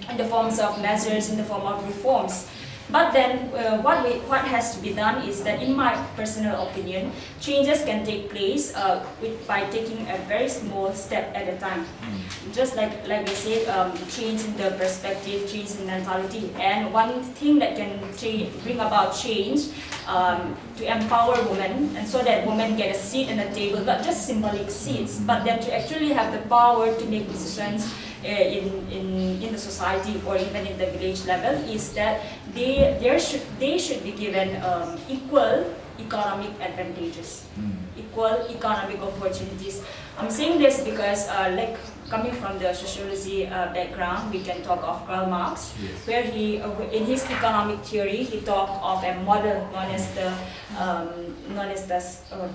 in the forms of measures, in the form of reforms. But then what has to be done is that, in my personal opinion, changes can take place by taking a very small step at a time. Just like I said, change in the perspective, change in mentality. And one thing that can bring about change to empower women, and so that women get a seat at the table, not just symbolic seats, but then to actually have the power to make decisions in the society or even in the village level, is that they should be given equal economic advantages, equal economic opportunities. I'm saying this because like coming from the sociology background, we can talk of Karl Marx, where he, in his economic theory, he talked of a model known as the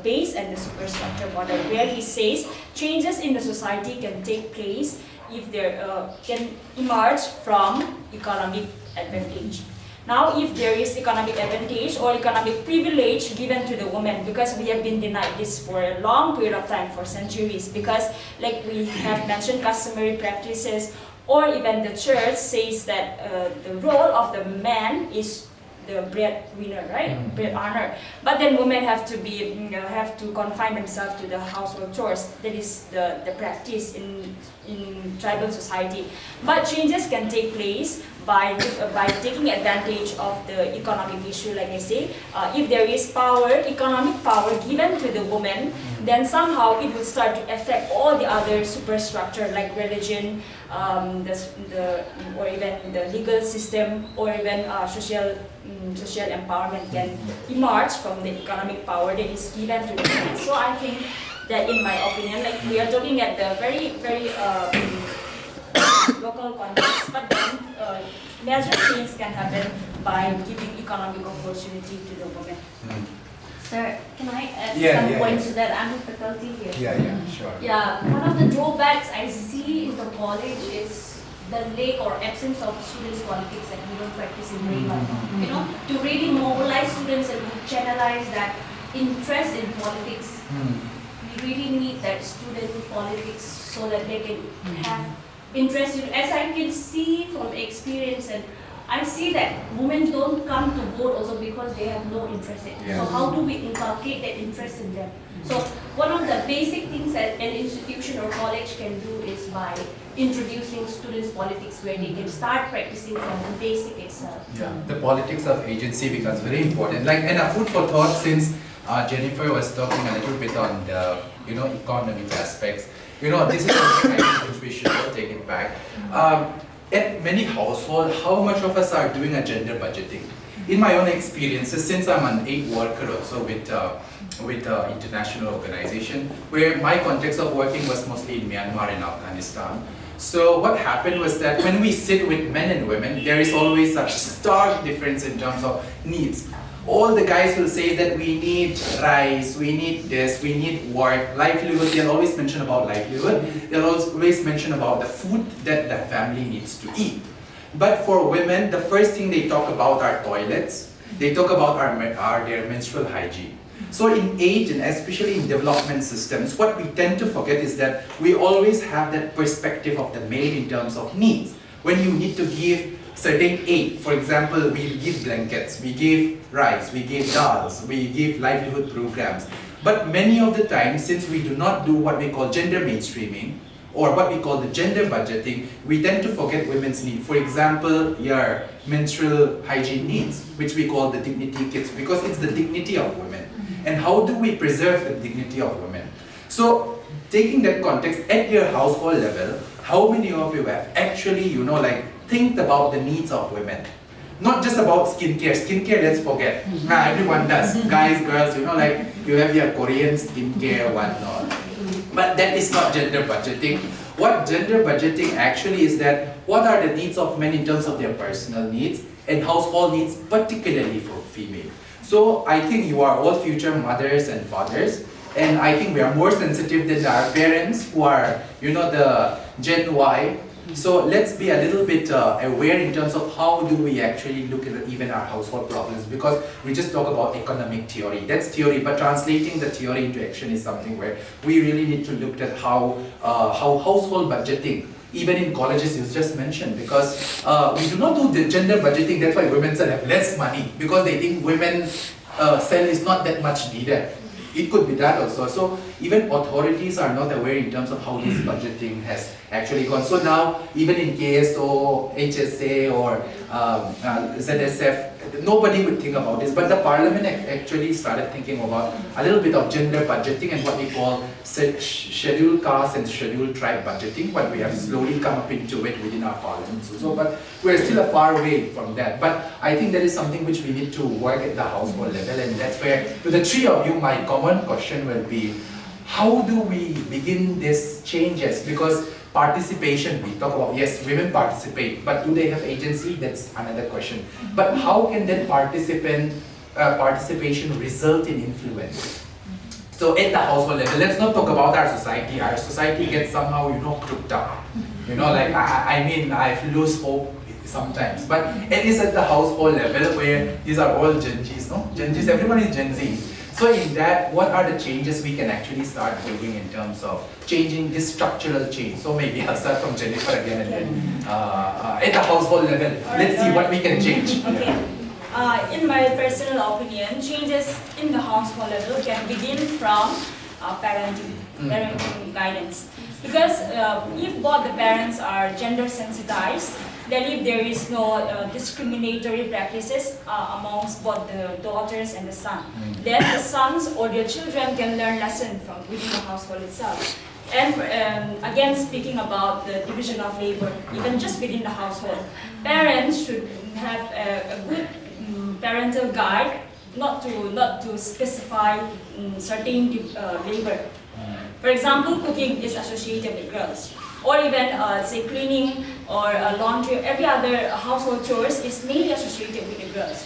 base and the superstructure model, where he says changes in the society can take place if there can emerge from economic advantage. Now, if there is economic advantage or economic privilege given to the woman, because we have been denied this for a long period of time, for centuries, because like we have mentioned, customary practices, or even the church says that the role of the man is the breadwinner, right? Bread earner. But then women have to confine themselves to the household chores. That is the practice in tribal society. But changes can take place by taking advantage of the economic issue, like I say. If there is power, economic power given to the woman, then somehow it will start to affect all the other superstructure like religion, or even the legal system, or even social empowerment can emerge from the economic power that is given to the women. So I think that, in my opinion, like we are talking at the very, very local context, but then major change can happen by giving economic opportunity to the women. Sir, can I add some points to that? I'm a faculty here. Yeah, sure. Yeah, one of the drawbacks I see in the college is the lack or absence of students' politics that we don't practice in Rayburn. You know, to really mobilize students and to channelize that interest in politics, we really need that student politics so that they can have interest in, as I can see from experience, and I see that women don't come to vote also because they have no interest in it. So how do we inculcate that interest in them? So one of the basic things that an institution or college can do is by introducing students' politics, where they can start practicing from the basic itself. Yeah, the politics of agency becomes very important. Like, and a food for thought, since Jennifer was talking a little bit on the economic aspects. This is something I think which we should all take it back. At many households, how much of us are doing a gender budgeting? In my own experiences, since I'm an aid worker also with international organization, where my context of working was mostly in Myanmar and Afghanistan. So what happened was that when we sit with men and women, there is always such stark difference in terms of needs. All the guys will say that we need rice, we need this, we need work, livelihood. They'll always mention about livelihood. They'll always mention about the food that the family needs to eat. But for women, the first thing they talk about are toilets. They talk about their menstrual hygiene. So in aid and especially in development systems, what we tend to forget is that we always have that perspective of the male in terms of needs. When you need to give certain aid, for example, we give blankets, we give rice, we give dals, we give livelihood programs. But many of the times, since we do not do what we call gender mainstreaming, or what we call the gender budgeting, we tend to forget women's needs. For example, your menstrual hygiene needs, which we call the dignity kits, because it's the dignity of women. And how do we preserve the dignity of women? So, taking that context, at your household level, how many of you have actually, think about the needs of women? Not just about skincare. Skincare, let's forget. Everyone does. Guys, girls, you have your Korean skincare, whatnot. But that is not gender budgeting. What gender budgeting actually is that, what are the needs of men in terms of their personal needs and household needs, particularly for female. So I think you are all future mothers and fathers, and I think we are more sensitive than our parents who are, the Gen Y. So let's be a little bit aware in terms of how do we actually look at even our household problems, because we just talk about economic theory. That's theory, but translating the theory into action is something where we really need to look at how household budgeting, even in colleges, is just mentioned, because we do not do the gender budgeting. That's why women have less money, because they think women's cell is not that much needed. It could be that also. So even authorities are not aware in terms of how this budgeting has actually gone. So now, even in KSO, HSA or ZSF, nobody would think about this. But the parliament actually started thinking about a little bit of gender budgeting and what we call scheduled caste and scheduled tribe budgeting. But we have slowly come up into it within our parliament. So, but we're still a far way from that. But I think that is something which we need to work at the household level, and that's where, to the three of you, my common question will be, how do we begin these changes? Because participation, we talk about, yes, women participate, but do they have agency? That's another question. But how can that participation result in influence? So at the household level, let's not talk about our society. Our society gets somehow, crooked up. I lose hope sometimes. But at least at the household level, where these are all Gen Zs, no? Gen Zs, everyone is Gen Z. So in that, what are the changes we can actually start doing in terms of changing this structural change? So maybe I'll start from Jennifer again, and then at the household level, let's see what we can change. Okay. In my personal opinion, changes in the household level can begin from parenting guidance. Because if both the parents are gender sensitized, then if there is no discriminatory practices amongst both the daughters and the son, then the sons or their children can learn lessons from within the household itself. And again, speaking about the division of labor, even just within the household, parents should have a good parental guide, not to specify certain labor. For example, cooking is associated with girls, or even say cleaning or laundry. Every other household chores is mainly associated with the girls.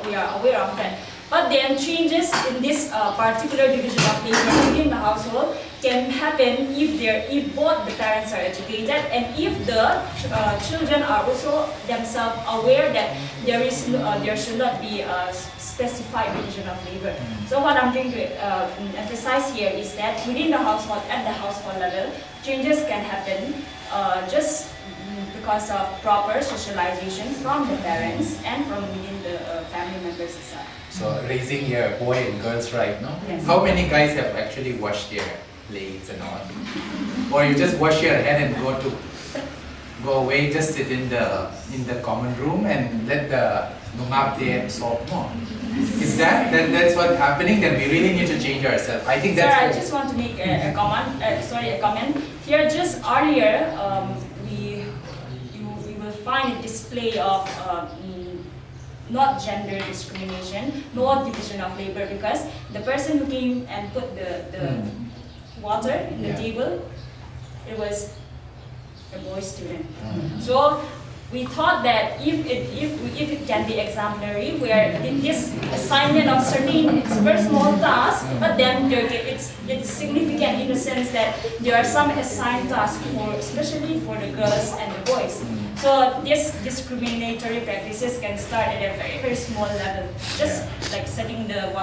We are aware of that. But then changes in this particular division of labor within the household can happen if both the parents are educated, and if the children are also themselves aware that there should not be a specified division of labor. So what I'm trying to emphasize here is that within the household, at the household level, changes can happen just because of proper socialization from the parents and from within the family members itself. So raising your boy and girls right now. Yes. How many guys have actually washed their plates and all? Or you just wash your hand and go away, just sit in the common room and let the nungapte solve more. Is that's what's happening? Then we really need to change ourselves. I think that's. Sir, I just want to make a comment. Here, just earlier, you will find a display of not gender discrimination, nor division of labor, because the person who came and put the water in the table, it was a boy student. So we thought that if it can be exemplary, where this assignment of certain, it's a very small task, but then it's significant in the sense that there are some assigned tasks especially for the girls and the boys. So these discriminatory practices can start at a very, very small level. Just like setting the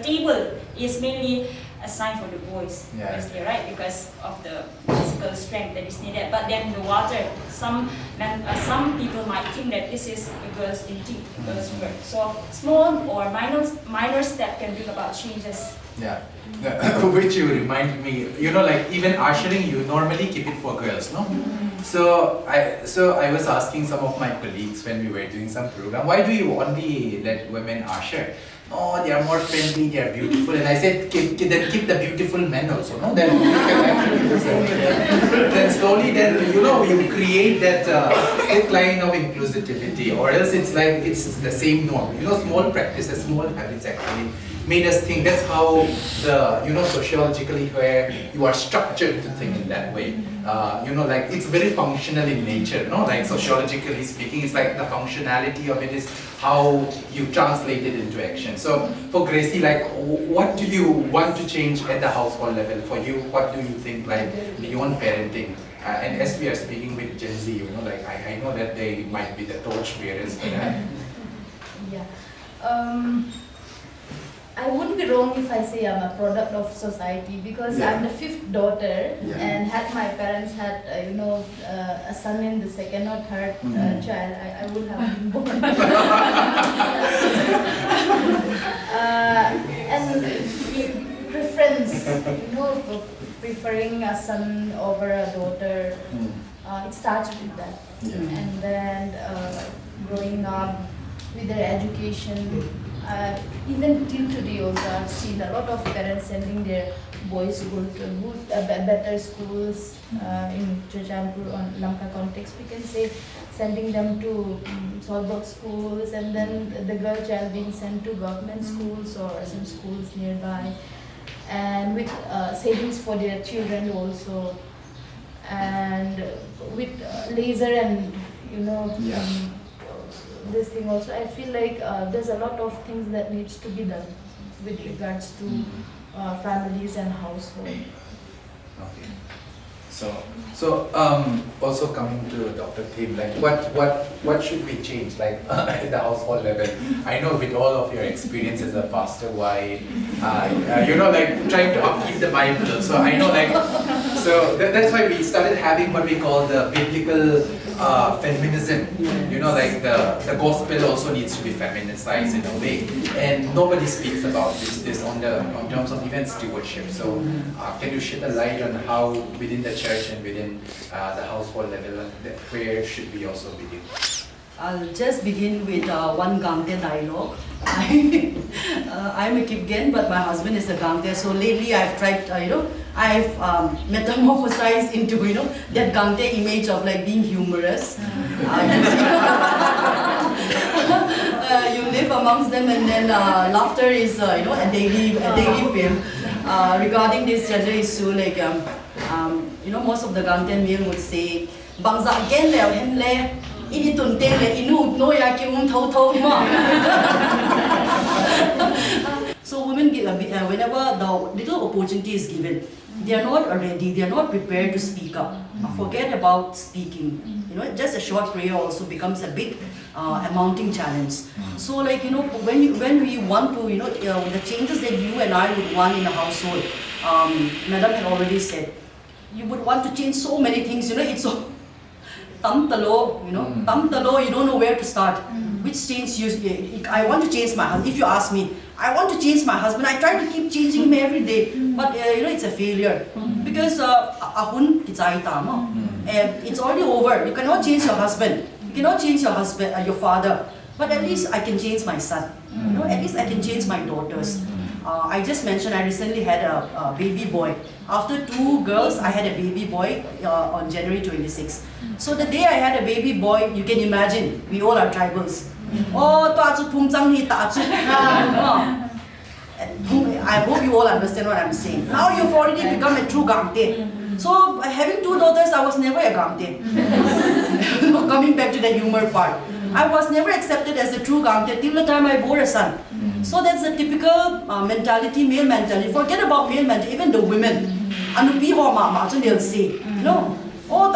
table is mainly assigned for the boys, obviously, right? Because of the physical strength that is needed. But then the water, some people might think that this is a girl's duty, a girl's work. So small or minor step can bring about changes. Yeah, which you remind me, like even ushering, you normally keep it for girls, no? So I was asking some of my colleagues when we were doing some program, why do you only let women usher? Oh, they are more friendly, they are beautiful. And I said, keep the beautiful men also, no? Then then slowly, you create that line of inclusivity, or else it's like it's the same norm. Small practices, small habits actually made us think. That's how the sociologically where you are structured to think in that way. Like it's very functional in nature, no? Like sociologically speaking, it's like the functionality of it is how you translate it into action. So for Gracie, like what do you want to change at the household level? For you, what do you think like beyond parenting? And as we are speaking with Gen Z, like I know that they might be the torch bearers for that. Yeah. I wouldn't be wrong if I say I'm a product of society, because I'm the 5th daughter, and had my parents had a son in the second or third child, I would have been born. And preference, preferring a son over a daughter, it starts with that, and then growing up with their education. Even till today also, I've seen a lot of parents sending their boys to go to better schools. In Chachampur or Lanka context, we can say sending them to Solberg schools, and then the girl child being sent to government schools or some schools nearby, and with savings for their children also, and with laser and this thing also. I feel like there's a lot of things that needs to be done with regards to families and household. Okay. So also coming to Dr. Kim, like what should we change like at the household level? I know with all of your experience as a pastor, why like trying to upkeep the Bible. So I know like that's why we started having what we call the biblical feminism. Like the gospel also needs to be feminicized in a way, and nobody speaks about this on terms of even stewardship. So can you shed a light on how within the church and within the household level, where should we also begin? I'll just begin with one Gangte dialogue. I'm a Kipgen, but my husband is a Gangte. So lately I've tried, I've metamorphosized into, that Gangte image of like being humorous. You live amongst them, and then laughter is, a daily film. Regarding this gender issue, like, most of the Gangte male would say, "Bangza gen leo hem le." So women, whenever the little opportunity is given, they are not ready, they are not prepared to speak up. Forget about speaking. Just a short prayer also becomes a big amounting challenge. So like, when we want to, the changes that you and I would want in a household, Madam had already said, you would want to change so many things, it's so tamtalo, you don't know where to start. Which change I want to change my husband. If you ask me, I want to change my husband. I try to keep changing him every day, but it's a failure because it's already over. You cannot change your husband. You cannot change your husband, your father. But at least I can change my son. At least I can change my daughters. I just mentioned I recently had a baby boy. After 2 girls, I had a baby boy on January 26. So the day I had a baby boy, you can imagine, we all are tribals. Oh, I hope you all understand what I'm saying. Now you've already become a true Gangte. So having 2 daughters, I was never a Gangte. Coming back to the humor part. I was never accepted as a true Gangte till the time I bore a son. So that's a typical mentality, male mentality. Forget about male mentality, even the women. They'll say, oh,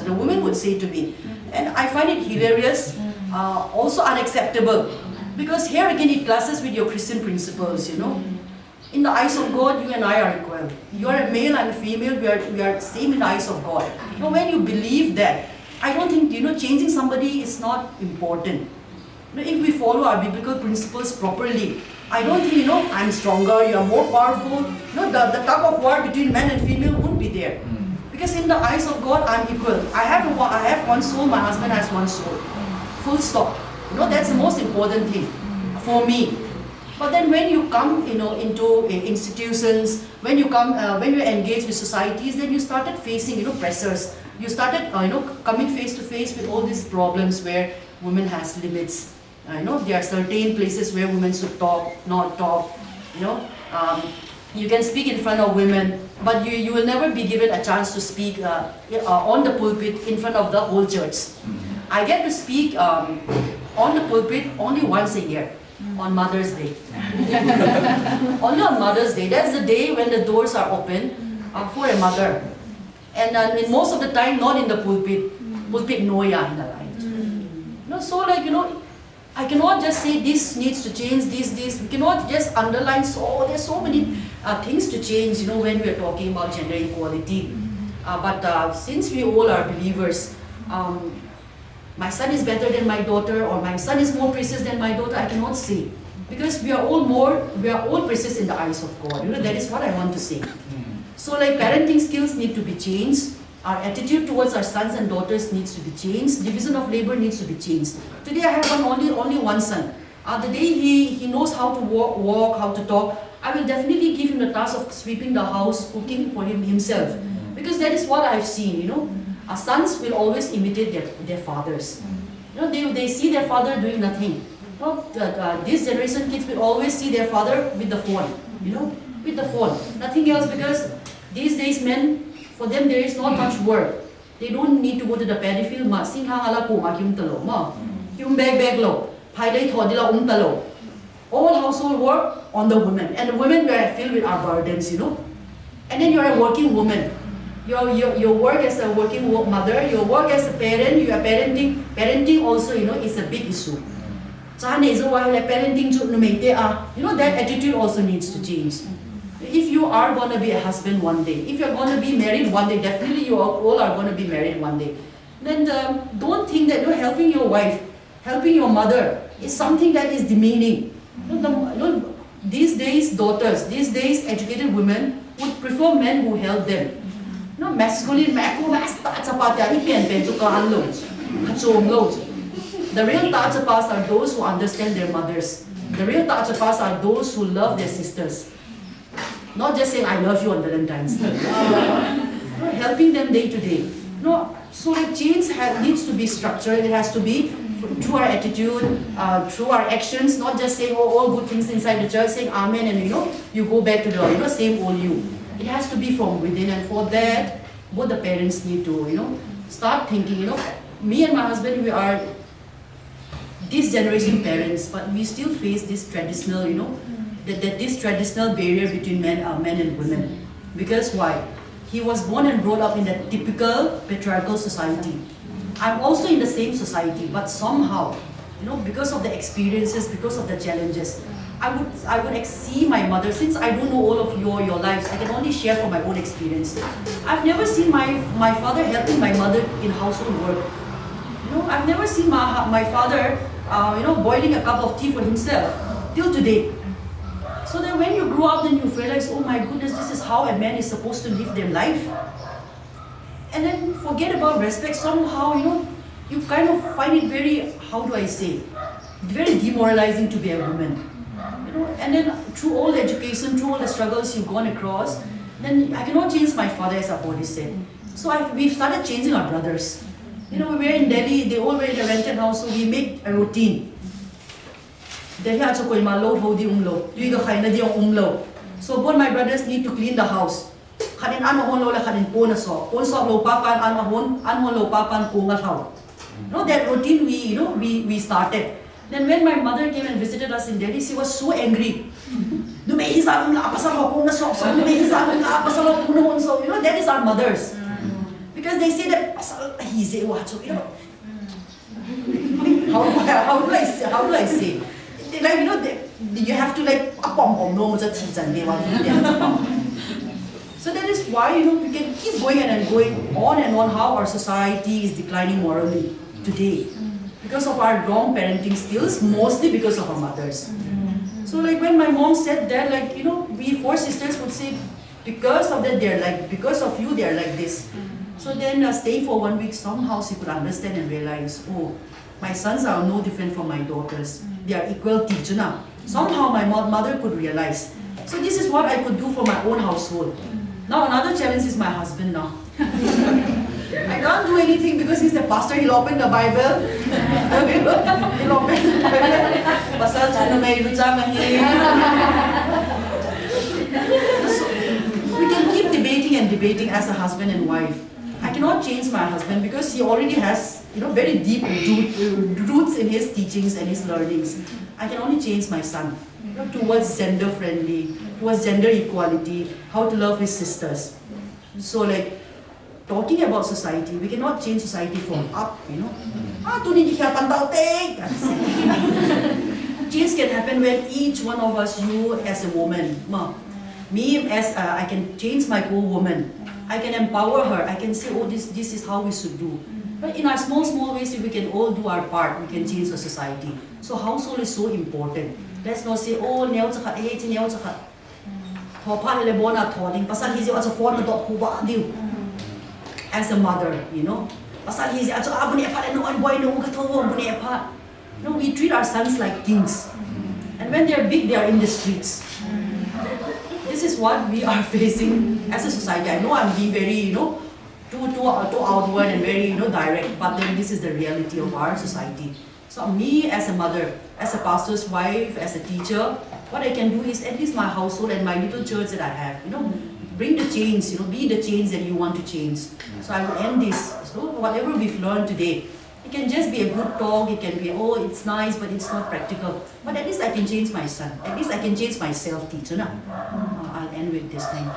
the women would say to me. And I find it hilarious, also unacceptable. Because here again it clashes with your Christian principles, you know. In the eyes of God, you and I are equal. You are a male, I'm a female, we are same in the eyes of God. You know, when you believe that, I don't think, you know, changing somebody is not important. You know, if we follow our biblical principles properly, I don't think, you know, I'm stronger, you are more powerful. You know, the tug of war between man and female won't be there. Because in the eyes of God, I'm equal. I have one soul, my husband has one soul. Full stop. You know, that's the most important thing for me. But then when you come, you know, into institutions, when you engage with societies, then you started facing, you know, pressures. You started, you know, coming face to face with all these problems where women has limits. You know, there are certain places where women should talk, not talk. You know, you can speak in front of women, but you will never be given a chance to speak on the pulpit in front of the whole church. I get to speak on the pulpit only once a year, on Mother's Day. Only on Mother's Day. That's the day when the doors are open for a mother. And most of the time, not in the pulpit noya in the light. You know, so like, you know, I cannot just say this needs to change, this. We cannot just underline, there's so many things to change, you know, when we are talking about gender equality. But since we all are believers, my son is better than my daughter, or my son is more precious than my daughter, I cannot say. Because we are all precious in the eyes of God. You know, that is what I want to say. So like parenting skills need to be changed. Our attitude towards our sons and daughters needs to be changed. Division of labor needs to be changed. Today I have only one son. The day he knows how to walk, how to talk, I will definitely give him the task of sweeping the house, cooking for himself. Because that is what I've seen, you know. Our sons will always imitate their fathers. You know, they see their father doing nothing. You know, this generation kids will always see their father with the phone, you know, with the phone. Nothing else, because these days men, for them there is not much work. They don't need to go to the paddy field. All household work on the women. And the women were filled with our burdens, you know. And then you're a working woman. Your work as a working mother, your work as a parent, you are parenting. Parenting also, you know, is a big issue. Parenting, you know, that attitude also needs to change. If you are going to be a husband one day, if you're going to be married one day, definitely you all are going to be married one day. Then don't think that you're helping your wife, helping your mother is something that is demeaning. You know, these days, daughters, these days, educated women would prefer men who help them. You know, masculine, the real tachapas are those who understand their mothers. The real tachapas are those who love their sisters. Not just saying, I love you on Valentine's Day. Helping them day to day. No, so like change needs to be structured. It has to be through our attitude, through our actions, not just saying all good things inside the church, saying amen, and you know, you go back to the same old you. It has to be from within, and for that, both the parents need to, you know, start thinking, you know, me and my husband, we are this generation parents, but we still face this traditional, you know, this traditional barrier between men and women. Because why? He was born and brought up in that typical patriarchal society. I'm also in the same society, but somehow, you know, because of the experiences, because of the challenges, I would see my mother. Since I don't know all of your lives, I can only share from my own experience. I've never seen my father helping my mother in household work. You know, I've never seen my father, you know, boiling a cup of tea for himself till today. So that when you grow up, then you realize, oh my goodness, this is how a man is supposed to live their life. And then forget about respect. Somehow, you know, you kind of find it very, how do I say, very demoralizing to be a woman. You know, and then through all the education, through all the struggles you've gone across, then I cannot change my father, as I've already said. So we've started changing our brothers. You know, we were in Delhi, they all were in a rented house, so we made a routine. So both my brothers need to clean the house. You know, that routine we started. Then when my mother came and visited us in Delhi, she was so angry. So, that is our mothers. Because they say that, how do I say? Like, you have to like, so that is why, we can keep going and going on how our society is declining morally today. Because of our wrong parenting skills, mostly because of our mothers. So like when my mom said that, like, we 4 sisters would say, because of that because of you they're like this. So then staying for 1 week, somehow she could understand and realize, oh, my sons are no different from my daughters. They are equal teacher now. Somehow my mother could realize. So this is what I could do for my own household. Now another challenge is my husband now. I can't do anything because he's a pastor. He'll open the Bible. He'll open the Bible. Pasal sana may lucha mahi. So we can keep debating and debating as a husband and wife. I cannot change my husband because he already has, very deep roots in his teachings and his learnings. I can only change my son towards gender friendly, towards gender equality, how to love his sisters. So like, talking about society, we cannot change society from up, Change can happen when each one of us, you as a woman, me as I can change my co-woman. I can empower her. I can say, oh, this is how we should do. But in our small ways, we can all do our part. We can change the society. So household is so important. Let's not say, oh, as a mother, we treat our sons like kings. And when they're big, they are in the streets. This is what we are facing as a society. I know I'm being very, too outward and very, direct, but then this is the reality of our society. So me as a mother, as a pastor's wife, as a teacher, what I can do is at least my household and my little church that I have, bring the change, be the change that you want to change. So I will end this. So whatever we've learned today, it can just be a good talk, it can be, oh, it's nice, but it's not practical. But at least I can change my son. At least I can change myself, teacher. I'll end with this, thank you.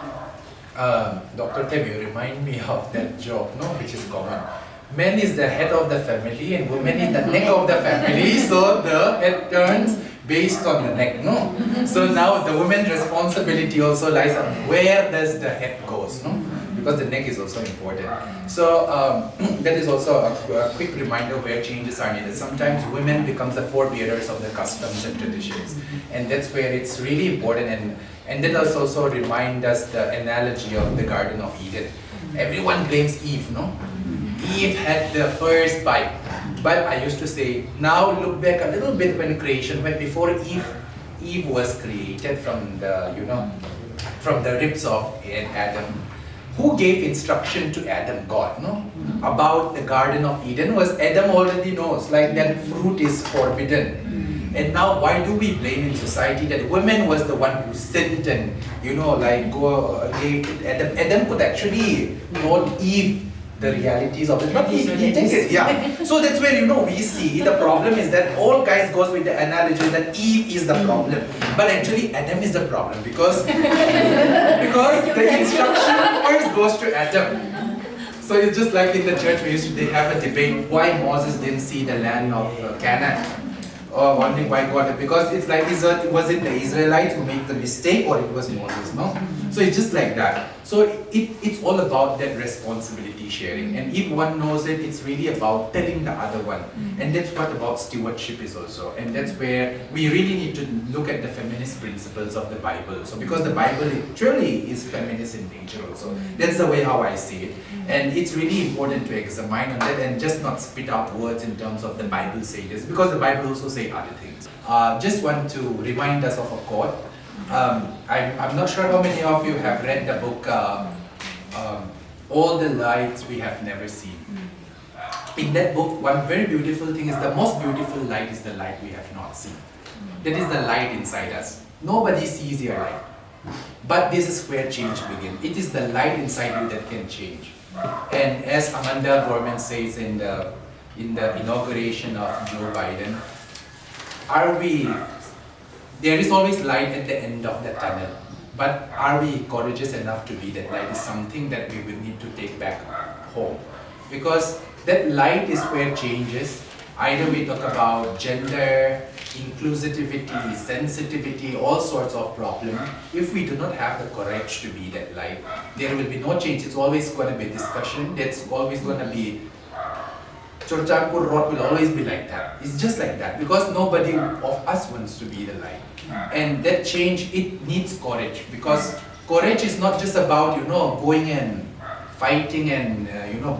Dr. Tem, you remind me of that joke, which is common. Man is the head of the family and woman is the neck of the family, so the head turns based on the neck, So now the woman's responsibility also lies on where does the head goes, Because the neck is also important. So that is also a quick reminder where changes are needed. Sometimes women become the forebearers of the customs and traditions, and that's where it's really important. And that also remind us the analogy of the Garden of Eden. Everyone blames Eve, Eve had the first bite. But I used to say, now look back a little bit when creation, when before Eve was created from the, from the ribs of Adam. Who gave instruction to Adam? God, about the Garden of Eden was Adam already knows, like that fruit is forbidden. And now why do we blame in society that woman was the one who sinned and, gave it Adam? Adam could actually told Eve the realities of it, but he take it, So that's where, we see the problem is that all guys goes with the analogy that Eve is the problem, but actually Adam is the problem because the instruction first goes to Adam. So it's just like in the church they have a debate why Moses didn't see the land of Canaan. Or wondering why God, because it's like, was it the Israelites who made the mistake or it was Moses, So it's just like that. So it's all about that responsibility sharing. And if one knows it, it's really about telling the other one. And that's what about stewardship is also. And that's where we really need to look at the feminist principles of the Bible. So because the Bible truly is feminist in nature also. That's the way how I see it. And it's really important to examine on that and just not spit out words in terms of the Bible say this, because the Bible also say other things. Just want to remind us of a quote. I'm not sure how many of you have read the book All the Lights We Have Never Seen. In that book, one very beautiful thing is the most beautiful light is the light we have not seen. That is the light inside us. Nobody sees your light. But this is where change begins. It is the light inside you that can change. And as Amanda Gorman says in the inauguration of Joe Biden, are we there is always light at the end of the tunnel. But are we courageous enough to be that light is something that we will need to take back home. Because that light is where change is. Either we talk about gender, inclusivity, sensitivity, all sorts of problems. If we do not have the courage to be that light, there will be no change. It's always going to be discussion. That's always going to be Chorchanpur Road will always be like that. It's just like that because nobody of us wants to be the light. And that change, it needs courage because courage is not just about, going and fighting and,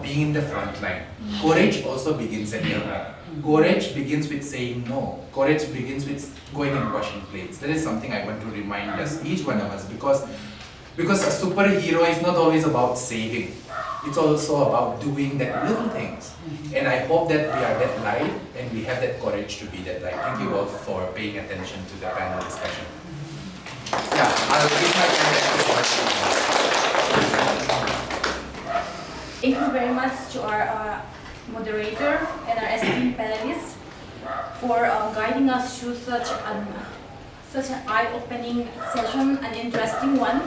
being in the front line. Courage also begins at your home. Courage begins with saying no. Courage begins with going and washing plates. That is something I want to remind us, each one of us, because a superhero is not always about saving. It's also about doing that little things. And I hope that we are that light and we have that courage to be that light. Thank you all for paying attention to the panel discussion. Yeah, I'll give my time back to Thank you very much to our moderator and our esteemed panelists for guiding us through such an eye-opening session, an interesting one,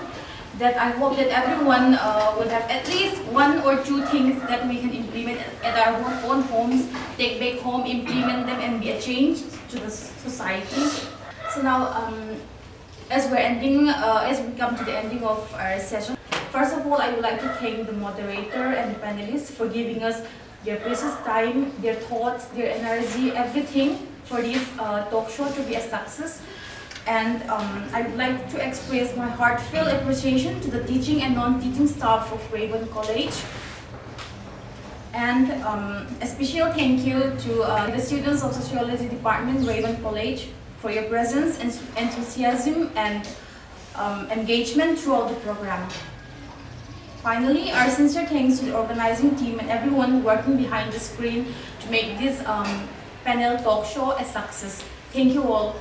that I hope that everyone will have at least one or two things that we can implement at our own homes, take back home, implement them and be a change to the society. So now, as we come to the ending of our session, first of all, I would like to thank the moderator and the panelists for giving us their precious time, their thoughts, their energy, everything for this talk show to be a success. And I would like to express my heartfelt appreciation to the teaching and non-teaching staff of Rayburn College. And a special thank you to the students of Sociology Department, Rayburn College, for your presence and enthusiasm and engagement throughout the program. Finally, our sincere thanks to the organizing team and everyone working behind the screen to make this panel talk show a success. Thank you all.